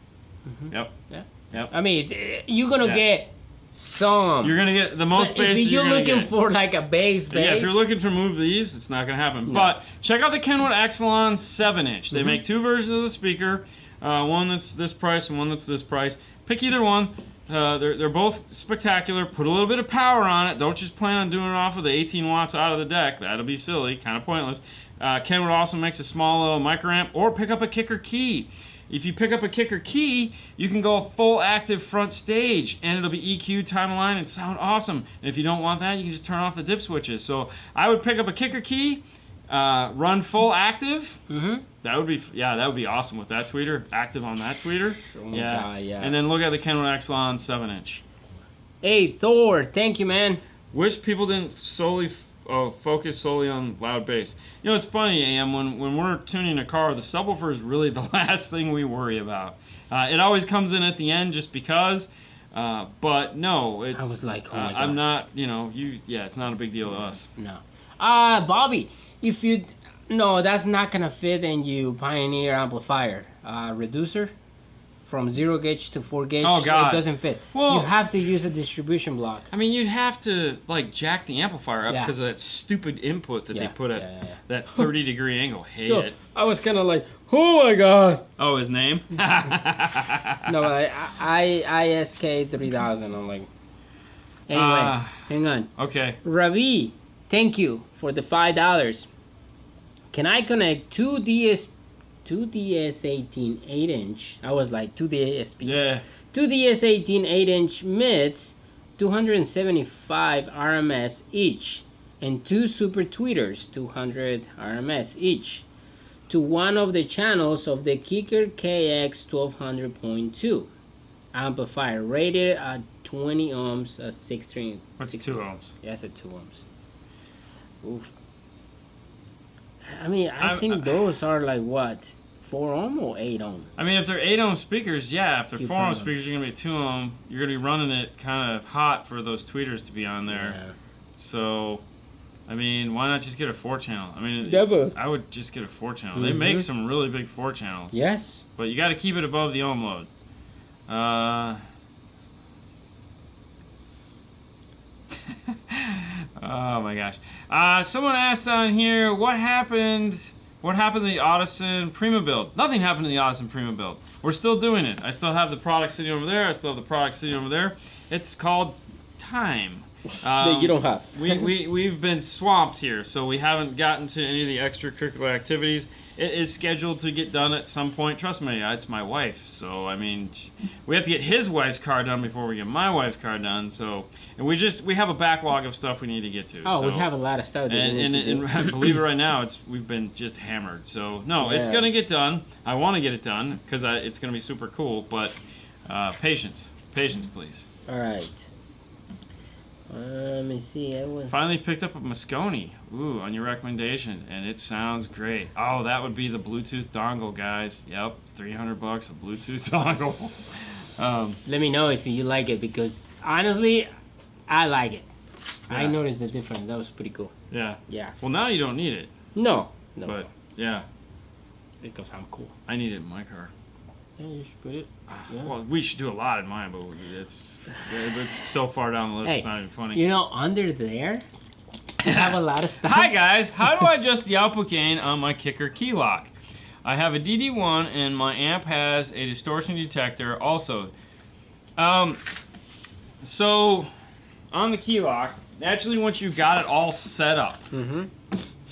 Yep. Yeah. Yep. I mean, you're gonna get some. You're gonna get the most bass. If you're looking for like a bass, yeah, if you're looking to remove these, it's not gonna happen. No. But check out the Kenwood Exelon 7-inch. They make 2 versions of the speaker. One that's this price and one that's this price. Pick either one. They're both spectacular. Put a little bit of power on it. Don't just plan on doing it off of the 18 watts out of the deck. That'll be silly, kind of pointless. Kenwood also makes a small little microamp, or pick up a kicker key. If you pick up a kicker key, you can go full active front stage, and it'll be EQ, time of line, and sound awesome. And if you don't want that, you can just turn off the dip switches. So I would pick up a kicker key, run full active. That would be awesome with that tweeter, active on that tweeter. Oh God, yeah. And then look at the Kenwood Exelon 7-inch. Hey Thor, thank you, man. Wish people didn't focus solely on loud bass. You know, it's funny, Am, when we're tuning a car, the subwoofer is really the last thing we worry about. It always comes in at the end just because, but no, it's. I was like, oh my God. I'm not, it's not a big deal to us. No. Bobby, if you, no, that's not gonna fit in you Pioneer amplifier. Reducer from 0 gauge to 4 gauge. Oh God, it doesn't fit. Well, you have to use a distribution block. I mean, you'd have to like jack the amplifier up because of that stupid input that they put at that 30-degree angle. Hate it. I was kind of like, oh my God. Oh, his name? No, ISK 3000. I'm like, anyway, hang on. Okay. Ravi, thank you for the $5. Can I connect two DS18 8-inch? I was like 2 DSPs. Yeah. 2 DS18 8-inch mids, 275 RMS each, and 2 super tweeters, 200 RMS each, to one of the channels of the Kicker KX 1200.2 amplifier rated at 20 ohms, 16. What's 2 ohms? Yeah, it's at 2 ohms. Oof. I mean, I think those are like what, 4 ohm or 8 ohm? I mean, if they're 8 ohm speakers, yeah. If they're 4 ohm speakers, you're gonna be 2 ohm. You're gonna be running it kind of hot for those tweeters to be on there. Yeah. So, I mean, why not just get a 4-channel? I mean, I would just get a 4-channel. They make some really big 4-channels. Yes. But you got to keep it above the ohm load. Oh my gosh. Someone asked on here, what happened? What happened to the Audison Prima build? Nothing happened to the Audison Prima build. We're still doing it. I still have the product sitting over there. I still have the product sitting over there. It's called time. That you don't have. We've been swamped here, so we haven't gotten to any of the extracurricular activities. It is scheduled to get done at some point. Trust me, it's my wife. So, I mean, we have to get his wife's car done before we get my wife's car done. So, and we have a backlog of stuff we need to get to. Oh, so, we have a lot of stuff that we need to do. And believe it, right now, we've been just hammered. So, no, it's going to get done. I want to get it done because it's going to be super cool. But patience. Patience, please. All right. Let me see. Finally picked up a Moscone, on your recommendation, and it sounds great. Oh, that would be the Bluetooth dongle, guys. Yep, $300, a Bluetooth dongle. Let me know if you like it, because honestly, I like it. Yeah. I noticed the difference. That was pretty cool. Yeah. Yeah. Well, now you don't need it. No. But yeah, because I'm cool. I need it in my car. Yeah, you should put it. Yeah. Well, we should do a lot in mine, but it's so far down the list, Hey, it's not even funny. You know, under there, I have a lot of stuff. Hi guys, how do I adjust the output gain on my kicker key lock? I have a DD1 and my amp has a distortion detector also. So on the key lock, actually once you got it all set up,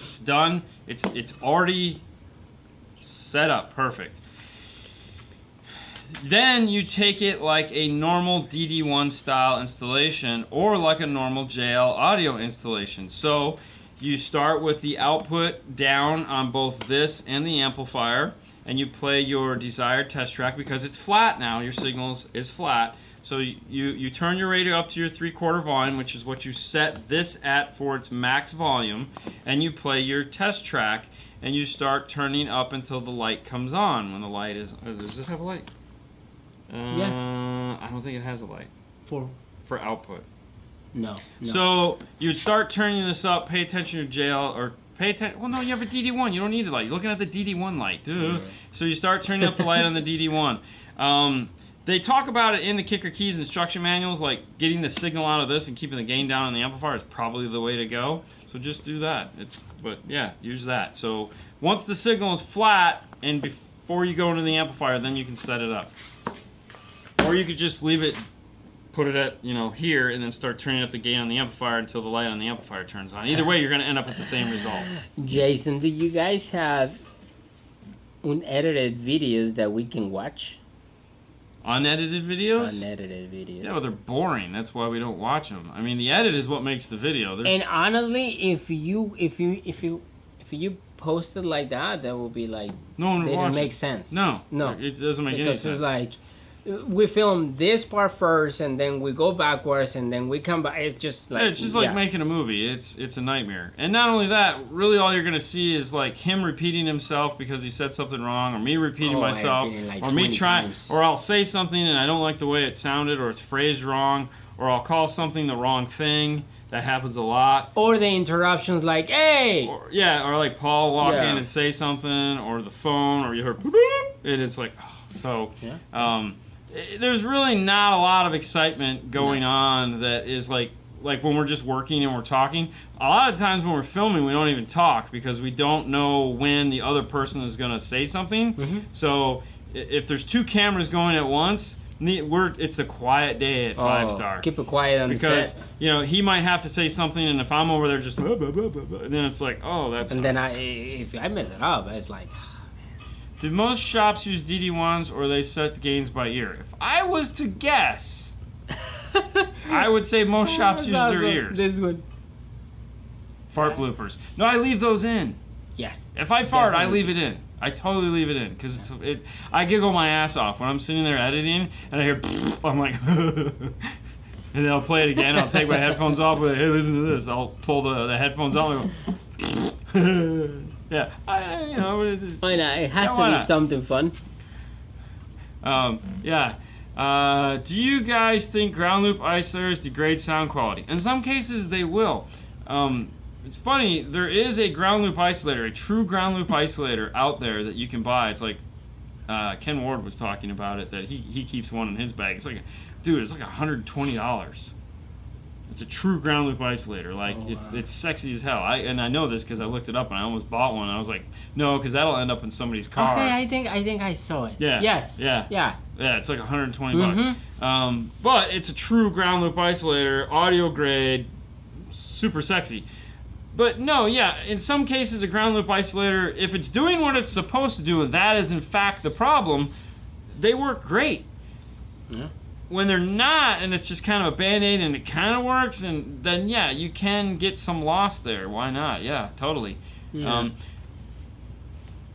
it's done. It's already set up perfect. Then you take it like a normal DD1 style installation or like a normal JL audio installation. So you start with the output down on both this and the amplifier, and you play your desired test track because it's flat now. Your signal is flat. So you turn your radio up to your 3/4 volume, which is what you set this at for its max volume, and you play your test track, and you start turning up until the light comes on. When the light is, does this have a light? Yeah. I don't think it has a light. For output. No. So you would start turning this up, pay attention to jail, or pay attention. Well, no, you have a DD1. You don't need a light. You're looking at the DD1 light. Duh. So you start turning up the light on the DD1. They talk about it in the Kicker Keys instruction manuals, like getting the signal out of this and keeping the gain down on the amplifier is probably the way to go. So just do that. But yeah, use that. So once the signal is flat and before you go into the amplifier, then you can set it up. Or you could just leave it, put it at, here, and then start turning up the gain on the amplifier until the light on the amplifier turns on. Either way, you're going to end up with the same result. Jason, do you guys have unedited videos that we can watch? Unedited videos? Unedited videos. Yeah, but they're boring. That's why we don't watch them. I mean, the edit is what makes the video. And honestly, if you post it like that, that will be like, no one would watch didn't it. make sense. No, it doesn't make any sense. Because it's like, we film this part first, and then we go backwards, and then we come back. It's just like making a movie. It's a nightmare. And not only that, really all you're gonna see is like him repeating himself because he said something wrong, or me repeating myself, like or me trying, times. or I'll say something and I don't like the way it sounded, or it's phrased wrong, or I'll call something the wrong thing. That happens a lot. Or the interruptions like, hey! Or like Paul walk in and say something, or the phone, or you heard, and it's like, there's really not a lot of excitement going on that is like when we're just working and we're talking. A lot of times when we're filming, we don't even talk because we don't know when the other person is going to say something. So if there's two cameras going at once, it's a quiet day at 5 Star. Keep it quiet on the set. Because he might have to say something, and if I'm over there just blah, blah, blah, blah, blah, then it's like, oh, that's. And then if I mess it up, it's like. Did most shops use DD1s or they set the gains by ear? If I was to guess, I would say most shops use their ears. This one. Fart bloopers. No, I leave those in. Yes. If I fart, I leave it in. I totally leave it in because I giggle my ass off when I'm sitting there editing and I hear. I'm like, and then I'll play it again. I'll take my headphones off. But hey, listen to this. I'll pull the headphones off and go. Yeah, Why not? It has to be something fun. Do you guys think ground loop isolators degrade sound quality? In some cases, they will. It's funny, there is a ground loop isolator, a true ground loop isolator out there that you can buy. It's like, Ken Ward was talking about it, that he keeps one in his bag. It's like, dude, it's like $120. It's a true ground loop isolator. Like it's sexy as hell. I know this because I looked it up and I almost bought one. I was like, no, because that'll end up in somebody's car. Okay, I think I saw it. Yeah. Yes. Yeah. Yeah. Yeah. It's like 120 bucks. But it's a true ground loop isolator, audio grade, super sexy. But no, yeah, in some cases a ground loop isolator, if it's doing what it's supposed to do, and that is in fact the problem, they work great. Yeah. When they're not, and it's just kind of a band-aid and it kind of works, and then yeah, you can get some loss there. Why not? Yeah, totally. Yeah.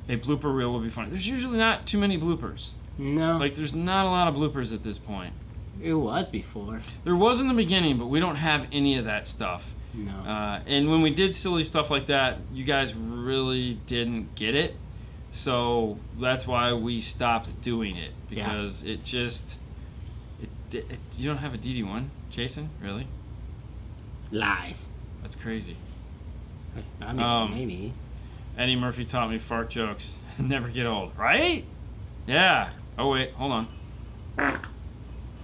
A blooper reel will be funny. There's usually not too many bloopers. No. Like, there's not a lot of bloopers at this point. It was before. There was in the beginning, but we don't have any of that stuff. No. And when we did silly stuff like that, you guys really didn't get it. So that's why we stopped doing it. Because it just... you don't have a DD1, Jason? Really? Lies. That's crazy. I mean, maybe. Eddie Murphy taught me fart jokes. Never get old. Right? Yeah. Oh, wait. Hold on.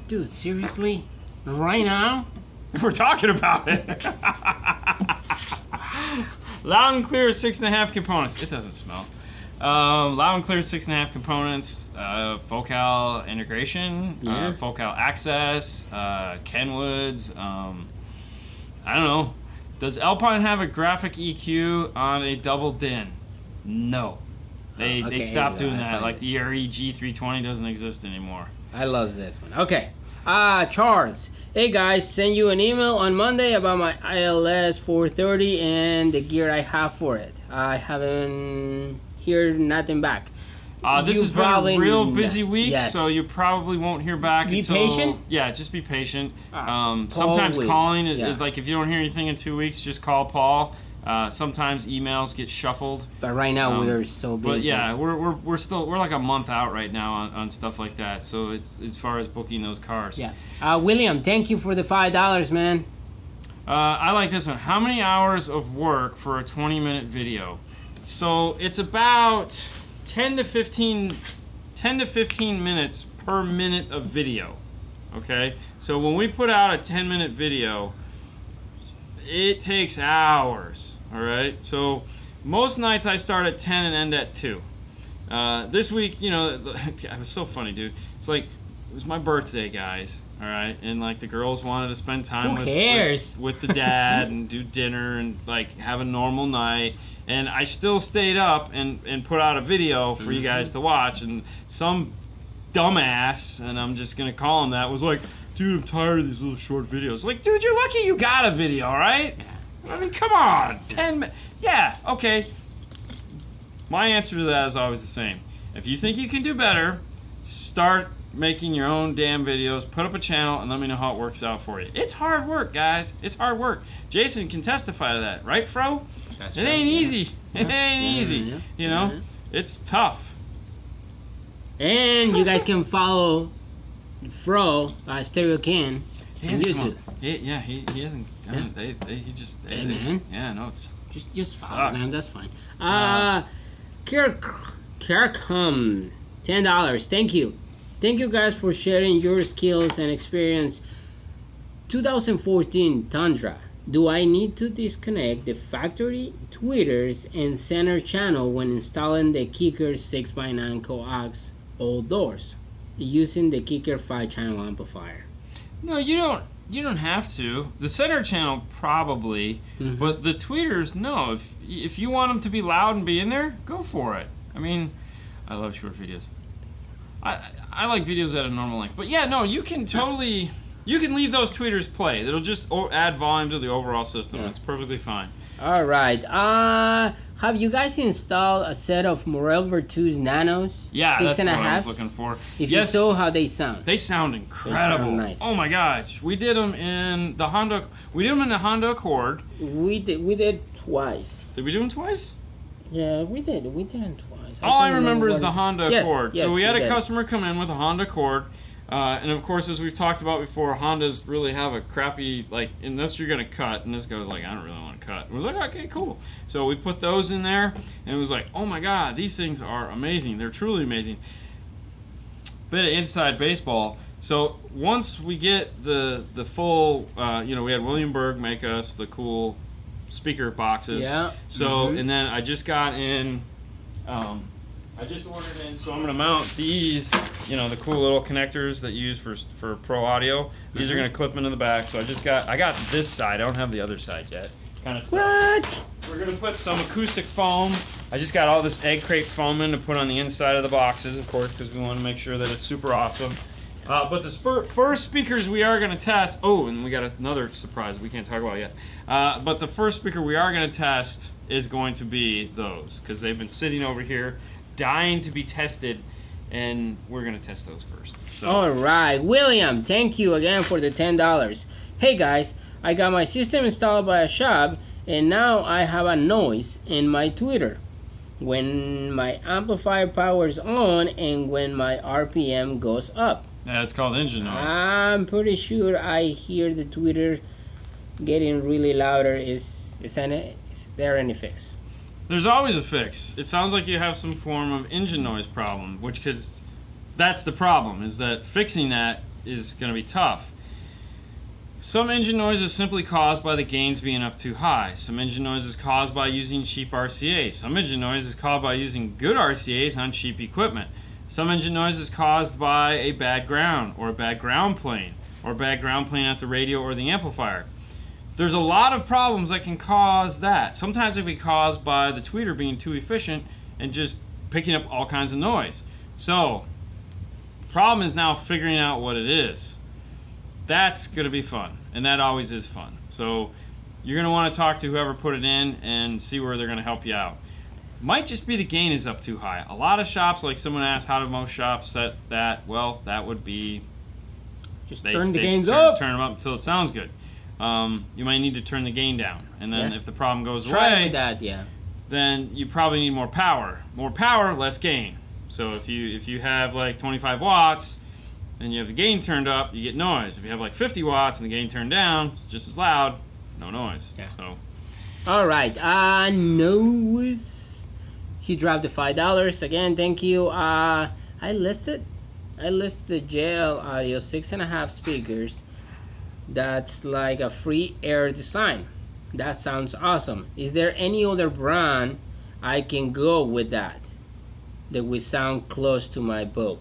Dude, seriously? Right now? We're talking about it. Loud and clear 6.5 components. It doesn't smell. Loud and clear 6.5 components. Focal integration. Focal access. Kenwoods. I don't know. Does Alpine have a graphic EQ on a double DIN? No. They stopped doing that. Like the ERE G320 doesn't exist anymore. I love this one. Okay. Charles. Hey guys, send you an email on Monday about my ILS 430 and the gear I have for it. I haven't heard nothing back. This has been a real busy week, so you probably won't hear back be until... patient? Yeah, just be patient. Sometimes calling, like if you don't hear anything in 2 weeks, just call Paul. Sometimes emails get shuffled. But right now we're so busy. But yeah, we're like a month out right now on stuff like that. So it's as far as booking those cars. Yeah. William, thank you for the $5, man. I like this one. How many hours of work for a 20-minute video? So it's about 10 to 15 minutes per minute of video. Okay? So when we put out a 10-minute video, it takes hours. All right, so most nights I start at 10 and end at 2. This week, you know, it was so funny, dude. It's like, it was my birthday, guys. All right, and like the girls wanted to spend time with the dad and do dinner and like have a normal night. And I still stayed up and put out a video for you guys to watch. And some dumbass, and I'm just gonna call him that, was like, dude, I'm tired of these little short videos. Like, dude, you're lucky you got a video, all right? I mean, come on. 10 minutes. Yeah, okay. My answer to that is always the same. If you think you can do better, start making your own damn videos, put up a channel, and let me know how it works out for you. It's hard work, guys. It's hard work. Jason can testify to that, right, Fro? It ain't easy. It ain't easy. You know? It's tough. And you guys can follow Fro, Stereo Can, on YouTube. He hasn't. He just. Hey, man. Yeah, no, it's just follow them. That's fine. Kirkham, $10. Thank you. Thank you guys for sharing your skills and experience. 2014 Tundra. Do I need to disconnect the factory tweeters and center channel when installing the Kicker 6x9 coax all doors using the Kicker 5-channel amplifier? No, you don't have to. The center channel probably, but the tweeters, no. If you want them to be loud and be in there, go for it. I mean, I love short videos. I like videos at a normal length, but yeah, no, you can totally. You can leave those tweeters play. It'll just add volume to the overall system. It's perfectly fine. All right. Have you guys installed a set of Morel Virtus Nanos? Yeah, that's what I was looking for. If you saw how they sound. They sound incredible. They sound nice. Oh my gosh. We did them in the Honda. We did them in the Honda Accord. We did twice. Did we do them twice? Yeah, we did. We did them twice. All I remember is the Honda Accord. Yes, so we had a customer come in with a Honda Accord. And of course, as we've talked about before, Hondas really have a crappy, like, unless you're going to cut, and this guy was like, I don't really want to cut. And I was like, okay, cool. So we put those in there, and it was like, oh my God, these things are amazing. They're truly amazing. Bit of inside baseball. So once we get the full, we had William Berg make us the cool speaker boxes. Yeah. So and then I just got in. I just ordered in, so I'm going to mount these, the cool little connectors that you use for pro audio. These are going to clip into the back. So I got this side. I don't have the other side yet. Kind of. What? We're going to put some acoustic foam. I just got all this egg crate foam in to put on the inside of the boxes, of course, because we want to make sure that it's super awesome. But the first speakers we are going to test. Oh, and we got another surprise we can't talk about yet. But the first speaker we are going to test is going to be those, because they've been sitting over here, dying to be tested, and we're going to test those first. So. All right, William, thank you again for the $10. Hey guys, I got my system installed by a shop, and now I have a noise in my tweeter when my amplifier powers on and when my RPM goes up. Yeah, it's called engine noise. I'm pretty sure I hear the tweeter getting really louder. Is there any fix? There's always a fix. It sounds like you have some form of engine noise problem, that's the problem, is that fixing that is going to be tough. Some engine noise is simply caused by the gains being up too high. Some engine noise is caused by using cheap RCAs. Some engine noise is caused by using good RCAs on cheap equipment. Some engine noise is caused by a bad ground, or a bad ground plane, or a bad ground plane at the radio or the amplifier. There's a lot of problems that can cause that. Sometimes it can be caused by the tweeter being too efficient and just picking up all kinds of noise. So, the problem is now figuring out what it is. That's going to be fun, and that always is fun. So, you're going to want to talk to whoever put it in and see where they're going to help you out. Might just be the gain is up too high. A lot of shops, like someone asked, how do most shops set that? Well, that would be just turn the gains up. Turn them up until it sounds good. You might need to turn the gain down, and then if the problem goes Try away, that, then you probably need more power. More power, less gain. So if you have like 25 watts and you have the gain turned up, you get noise. If you have like 50 watts and the gain turned down, it's just as loud, no noise. Yeah. So. All right, noise. He dropped the $5 again. Thank you. I listed the JL Audio 6.5 speakers. That's like a free air design. That sounds awesome. Is there any other brand I can go with that would sound close to my boat?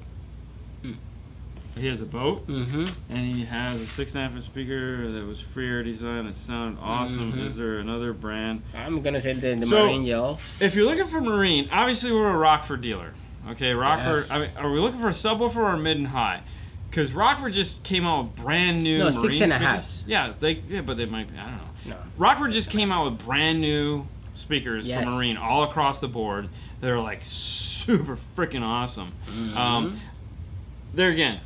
He has a boat, and he has a 6.5 speaker that was free air design that sounded awesome. Is there another brand? I'm gonna say the Marine Yell. If you're looking for Marine, obviously we're a Rockford dealer. Okay, Rockford. Yes. I mean, are we looking for a subwoofer or a mid and high? Because Rockford just came out with brand new Marine 6.5. speakers. Yeah, but they might be. I don't know. No. Rockford just came out with brand new speakers for Marine all across the board. They're like super freaking awesome. There again,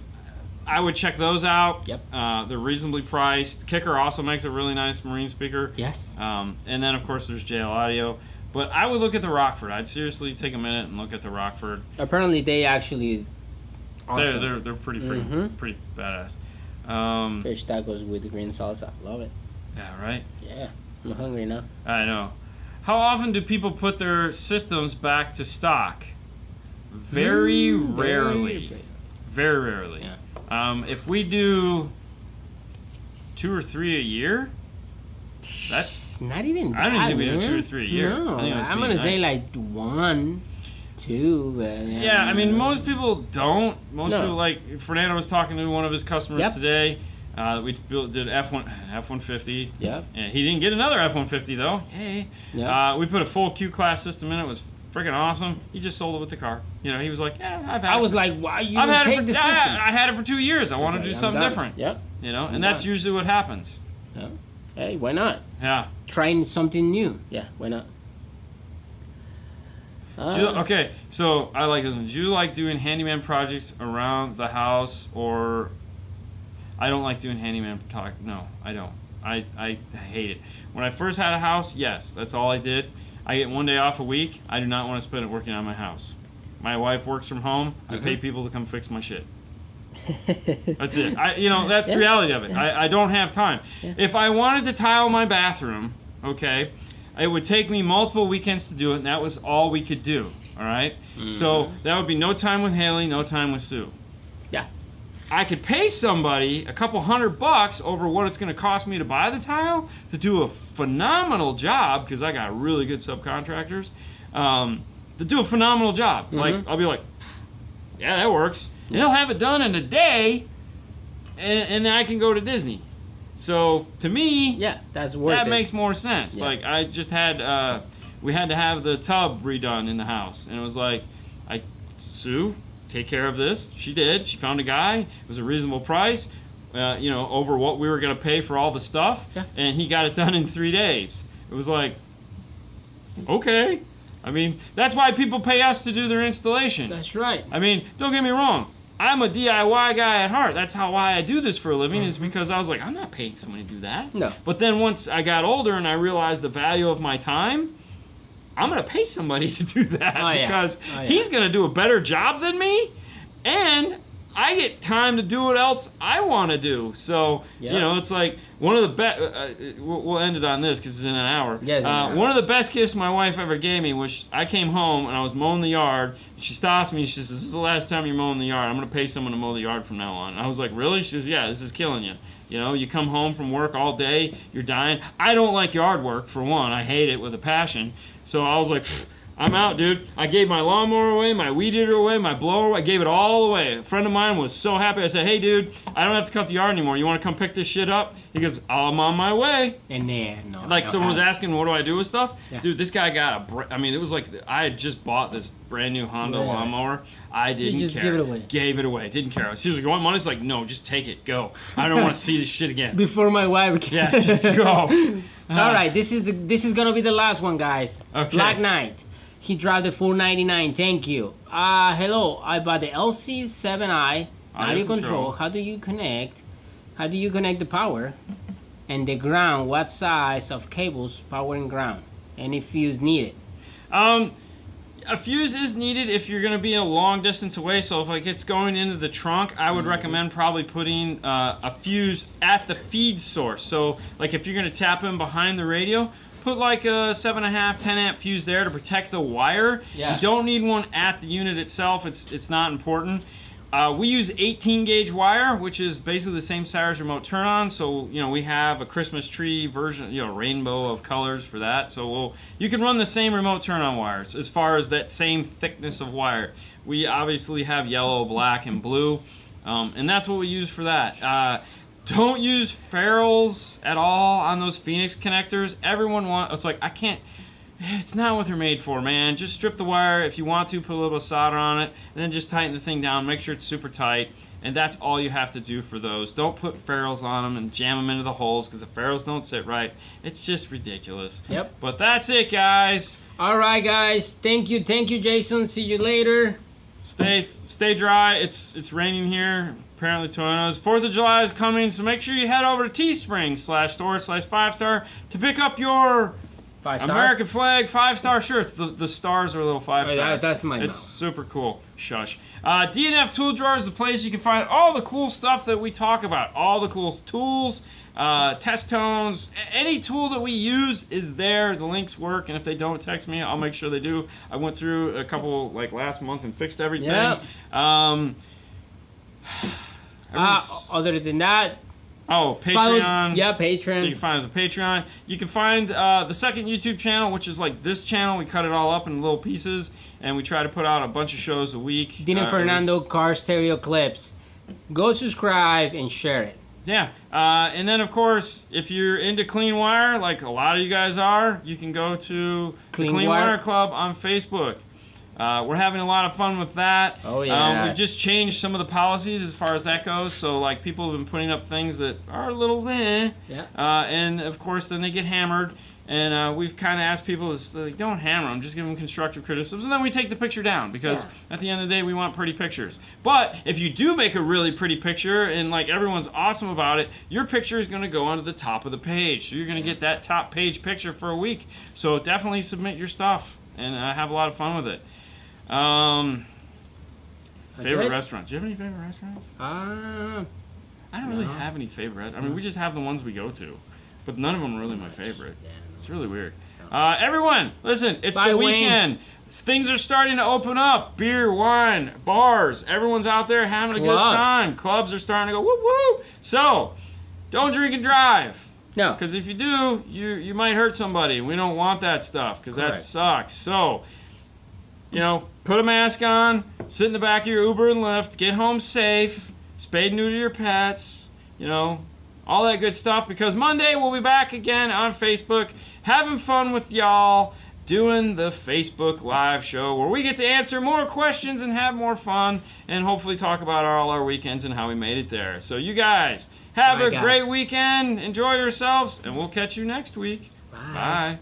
I would check those out. Yep. They're reasonably priced. Kicker also makes a really nice Marine speaker. Yes. And then of course there's JL Audio. But I would look at the Rockford. I'd seriously take a minute and look at the Rockford. Apparently they actually awesome. They're pretty pretty badass. Fish tacos with green salsa. Love it. Yeah, right? Yeah. I'm hungry now. I know. How often do people put their systems back to stock? Very rarely. Very rarely. Yeah. If we do 2 or 3 a year, that's not even that. I don't think we do 2 or 3 a year. No, I'm gonna say like 1, 2. Yeah, I mean most people don't. Most people, like Fernando was talking to one of his customers today. We did F150. Yeah. And he didn't get another F150 though. Hey. Yeah. We put a full Q class system in it. It was freaking awesome. He just sold it with the car. You know, he was like, yeah, I've had it. I was like, why you I've had take it for, the system? I had it for 2 years. I want to do something different. Yep. You know, and that's usually what happens. Yeah. Hey, why not? Yeah. Trying something new. Yeah, why not? Okay, so I like this one. Do you like doing handyman projects around the house, or I don't like doing handyman talk. No, I don't. I hate it. When I first had a house, yes, that's all I did. I get 1 day off a week. I do not want to spend it working on my house. My wife works from home. I pay people to come fix my shit. That's it. That's the reality of it. I don't have time. Yeah. If I wanted to tile my bathroom, okay, it would take me multiple weekends to do it, and that was all we could do. All right. So that would be no time with Haley, no time with Sue. Yeah. I could pay somebody a couple $100 over what it's going to cost me to buy the tile to do a phenomenal job, because I got really good subcontractors to do a phenomenal job. Like, I'll be like, yeah, that works. And they'll have it done in a day, and then I can go to Disney. So to me, yeah, that's worth that it. makes more sense. Yeah. Like, I just had we had to have the tub redone in the house, and it was like, Sue, take care of this. She did. She found a guy. It was a reasonable price, you know, over what we were going to pay for all the stuff, and he got it done in 3 days. It was like, okay. I mean, that's why people pay us to do their installation. That's right. I mean, don't get me wrong. I'm a DIY guy at heart. That's why I do this for a living, is because I was like, I'm not paying someone to do that. No. But then once I got older and I realized the value of my time, I'm going to pay somebody to do that, because he's going to do a better job than me, and I get time to do what else I want to do. So, you know, it's like one of the best, we'll end it on this because it's in an hour. One of the best gifts my wife ever gave me was, I came home and I was mowing the yard, and she stops me and she says, this is the last time you're mowing the yard. I'm going to pay someone to mow the yard from now on. And I was like, really? She says, yeah, this is killing you. You know, you come home from work all day, you're dying. I don't like yard work, for one. I hate it with a passion. So I was like, I'm out, dude. I gave my lawnmower away, my weed eater away, my blower away. I gave it all away. A friend of mine was so happy. I said, hey, dude, I don't have to cut the yard anymore. You want to come pick this shit up? He goes, I'm on my way. And then, like, someone was asking, what do I do with stuff? Yeah. Dude, this guy got I mean, it was like, I had just bought this brand new Honda lawnmower. I didn't care. Give it away. Gave it away. Didn't care. She was like, you want money? It's like, no, just take it. Go. I don't want to see this shit again. Before my wife came. Yeah, just go. All right, this is gonna be the last one, guys. Okay. Black Knight. He dropped the $4.99. Thank you. Hello. I bought the LC7i audio control. How do you connect the power and the ground? What size of cables, power and ground? Any fuse needed? A fuse is needed if you're going to be a long distance away. So if like it's going into the trunk, I would recommend probably putting a fuse at the feed source. So like if you're going to tap in behind the radio, put like a 7.5, 10 amp fuse there to protect the wire. Yeah. You don't need one at the unit itself. It's not important. We use 18 gauge wire, which is basically the same size as remote turn on. So, you know, we have a Christmas tree version, you know, rainbow of colors for that. So you can run the same remote turn on wires as far as that same thickness of wire. We obviously have yellow, black, and blue. And that's what we use for that. Don't use ferrules at all on those Phoenix connectors. Everyone wants, it's like, I can't, it's not what they're made for, man. Just strip the wire. If you want to, put a little solder on it, and then just tighten the thing down. Make sure it's super tight, and that's all you have to do for those. Don't put ferrules on them and jam them into the holes, because the ferrules don't sit right. It's just ridiculous. Yep. But that's it, guys. All right, guys. Thank you, Jason. See you later. Stay dry. It's raining here. Apparently, Toronto's 4th of July is coming, so make sure you head over to Teespring/store/5star to pick up your 5-star? American flag 5-star shirts. The stars are little 5 stars. That's my It's super cool. Shush. DNF Tool Drawer is the place you can find all the cool stuff that we talk about. All the cool tools, test tones, any tool that we use is there. The links work, and if they don't, text me. I'll make sure they do. I went through a couple like last month and fixed everything. Yep. Other than that, Patreon. Patreon. You can find us on Patreon. You can find the second YouTube channel, which is like this channel. We cut it all up in little pieces, and we try to put out a bunch of shows a week. Dean and Fernando car stereo clips. Go subscribe and share it. Yeah. And then, of course, if you're into clean wire, like a lot of you guys are, you can go to the Clean Wire Club on Facebook. We're having a lot of fun with that. Oh, yeah. We've just changed some of the policies as far as that goes. So, like, people have been putting up things that are a little Yeah. And, of course, then they get hammered. And we've kind of asked people, like, don't hammer them. Just give them constructive criticisms. And then we take the picture down. Because at the end of the day, we want pretty pictures. But if you do make a really pretty picture and, like, everyone's awesome about it, your picture is going to go onto the top of the page. So you're going to get that top page picture for a week. So definitely submit your stuff. And have a lot of fun with it. Favorite restaurants. Do you have any favorite restaurants? I don't really have any favorite. I mean, we just have the ones we go to, but none of them are really my favorite. It's really weird. Everyone, listen, it's the weekend. things are starting to open up. Beer, wine, bars. Everyone's out there having a good time. Clubs are starting to go whoop whoop. So, don't drink and drive. No. Because if you do, you might hurt somebody. We don't want that stuff because that sucks. So, you know, put a mask on, sit in the back of your Uber and Lyft, get home safe, spayed and neuter your pets, you know, all that good stuff. Because Monday we'll be back again on Facebook, having fun with y'all, doing the Facebook Live show where we get to answer more questions and have more fun and hopefully talk about all our weekends and how we made it there. So you guys have a great weekend. Enjoy yourselves, and we'll catch you next week. Bye.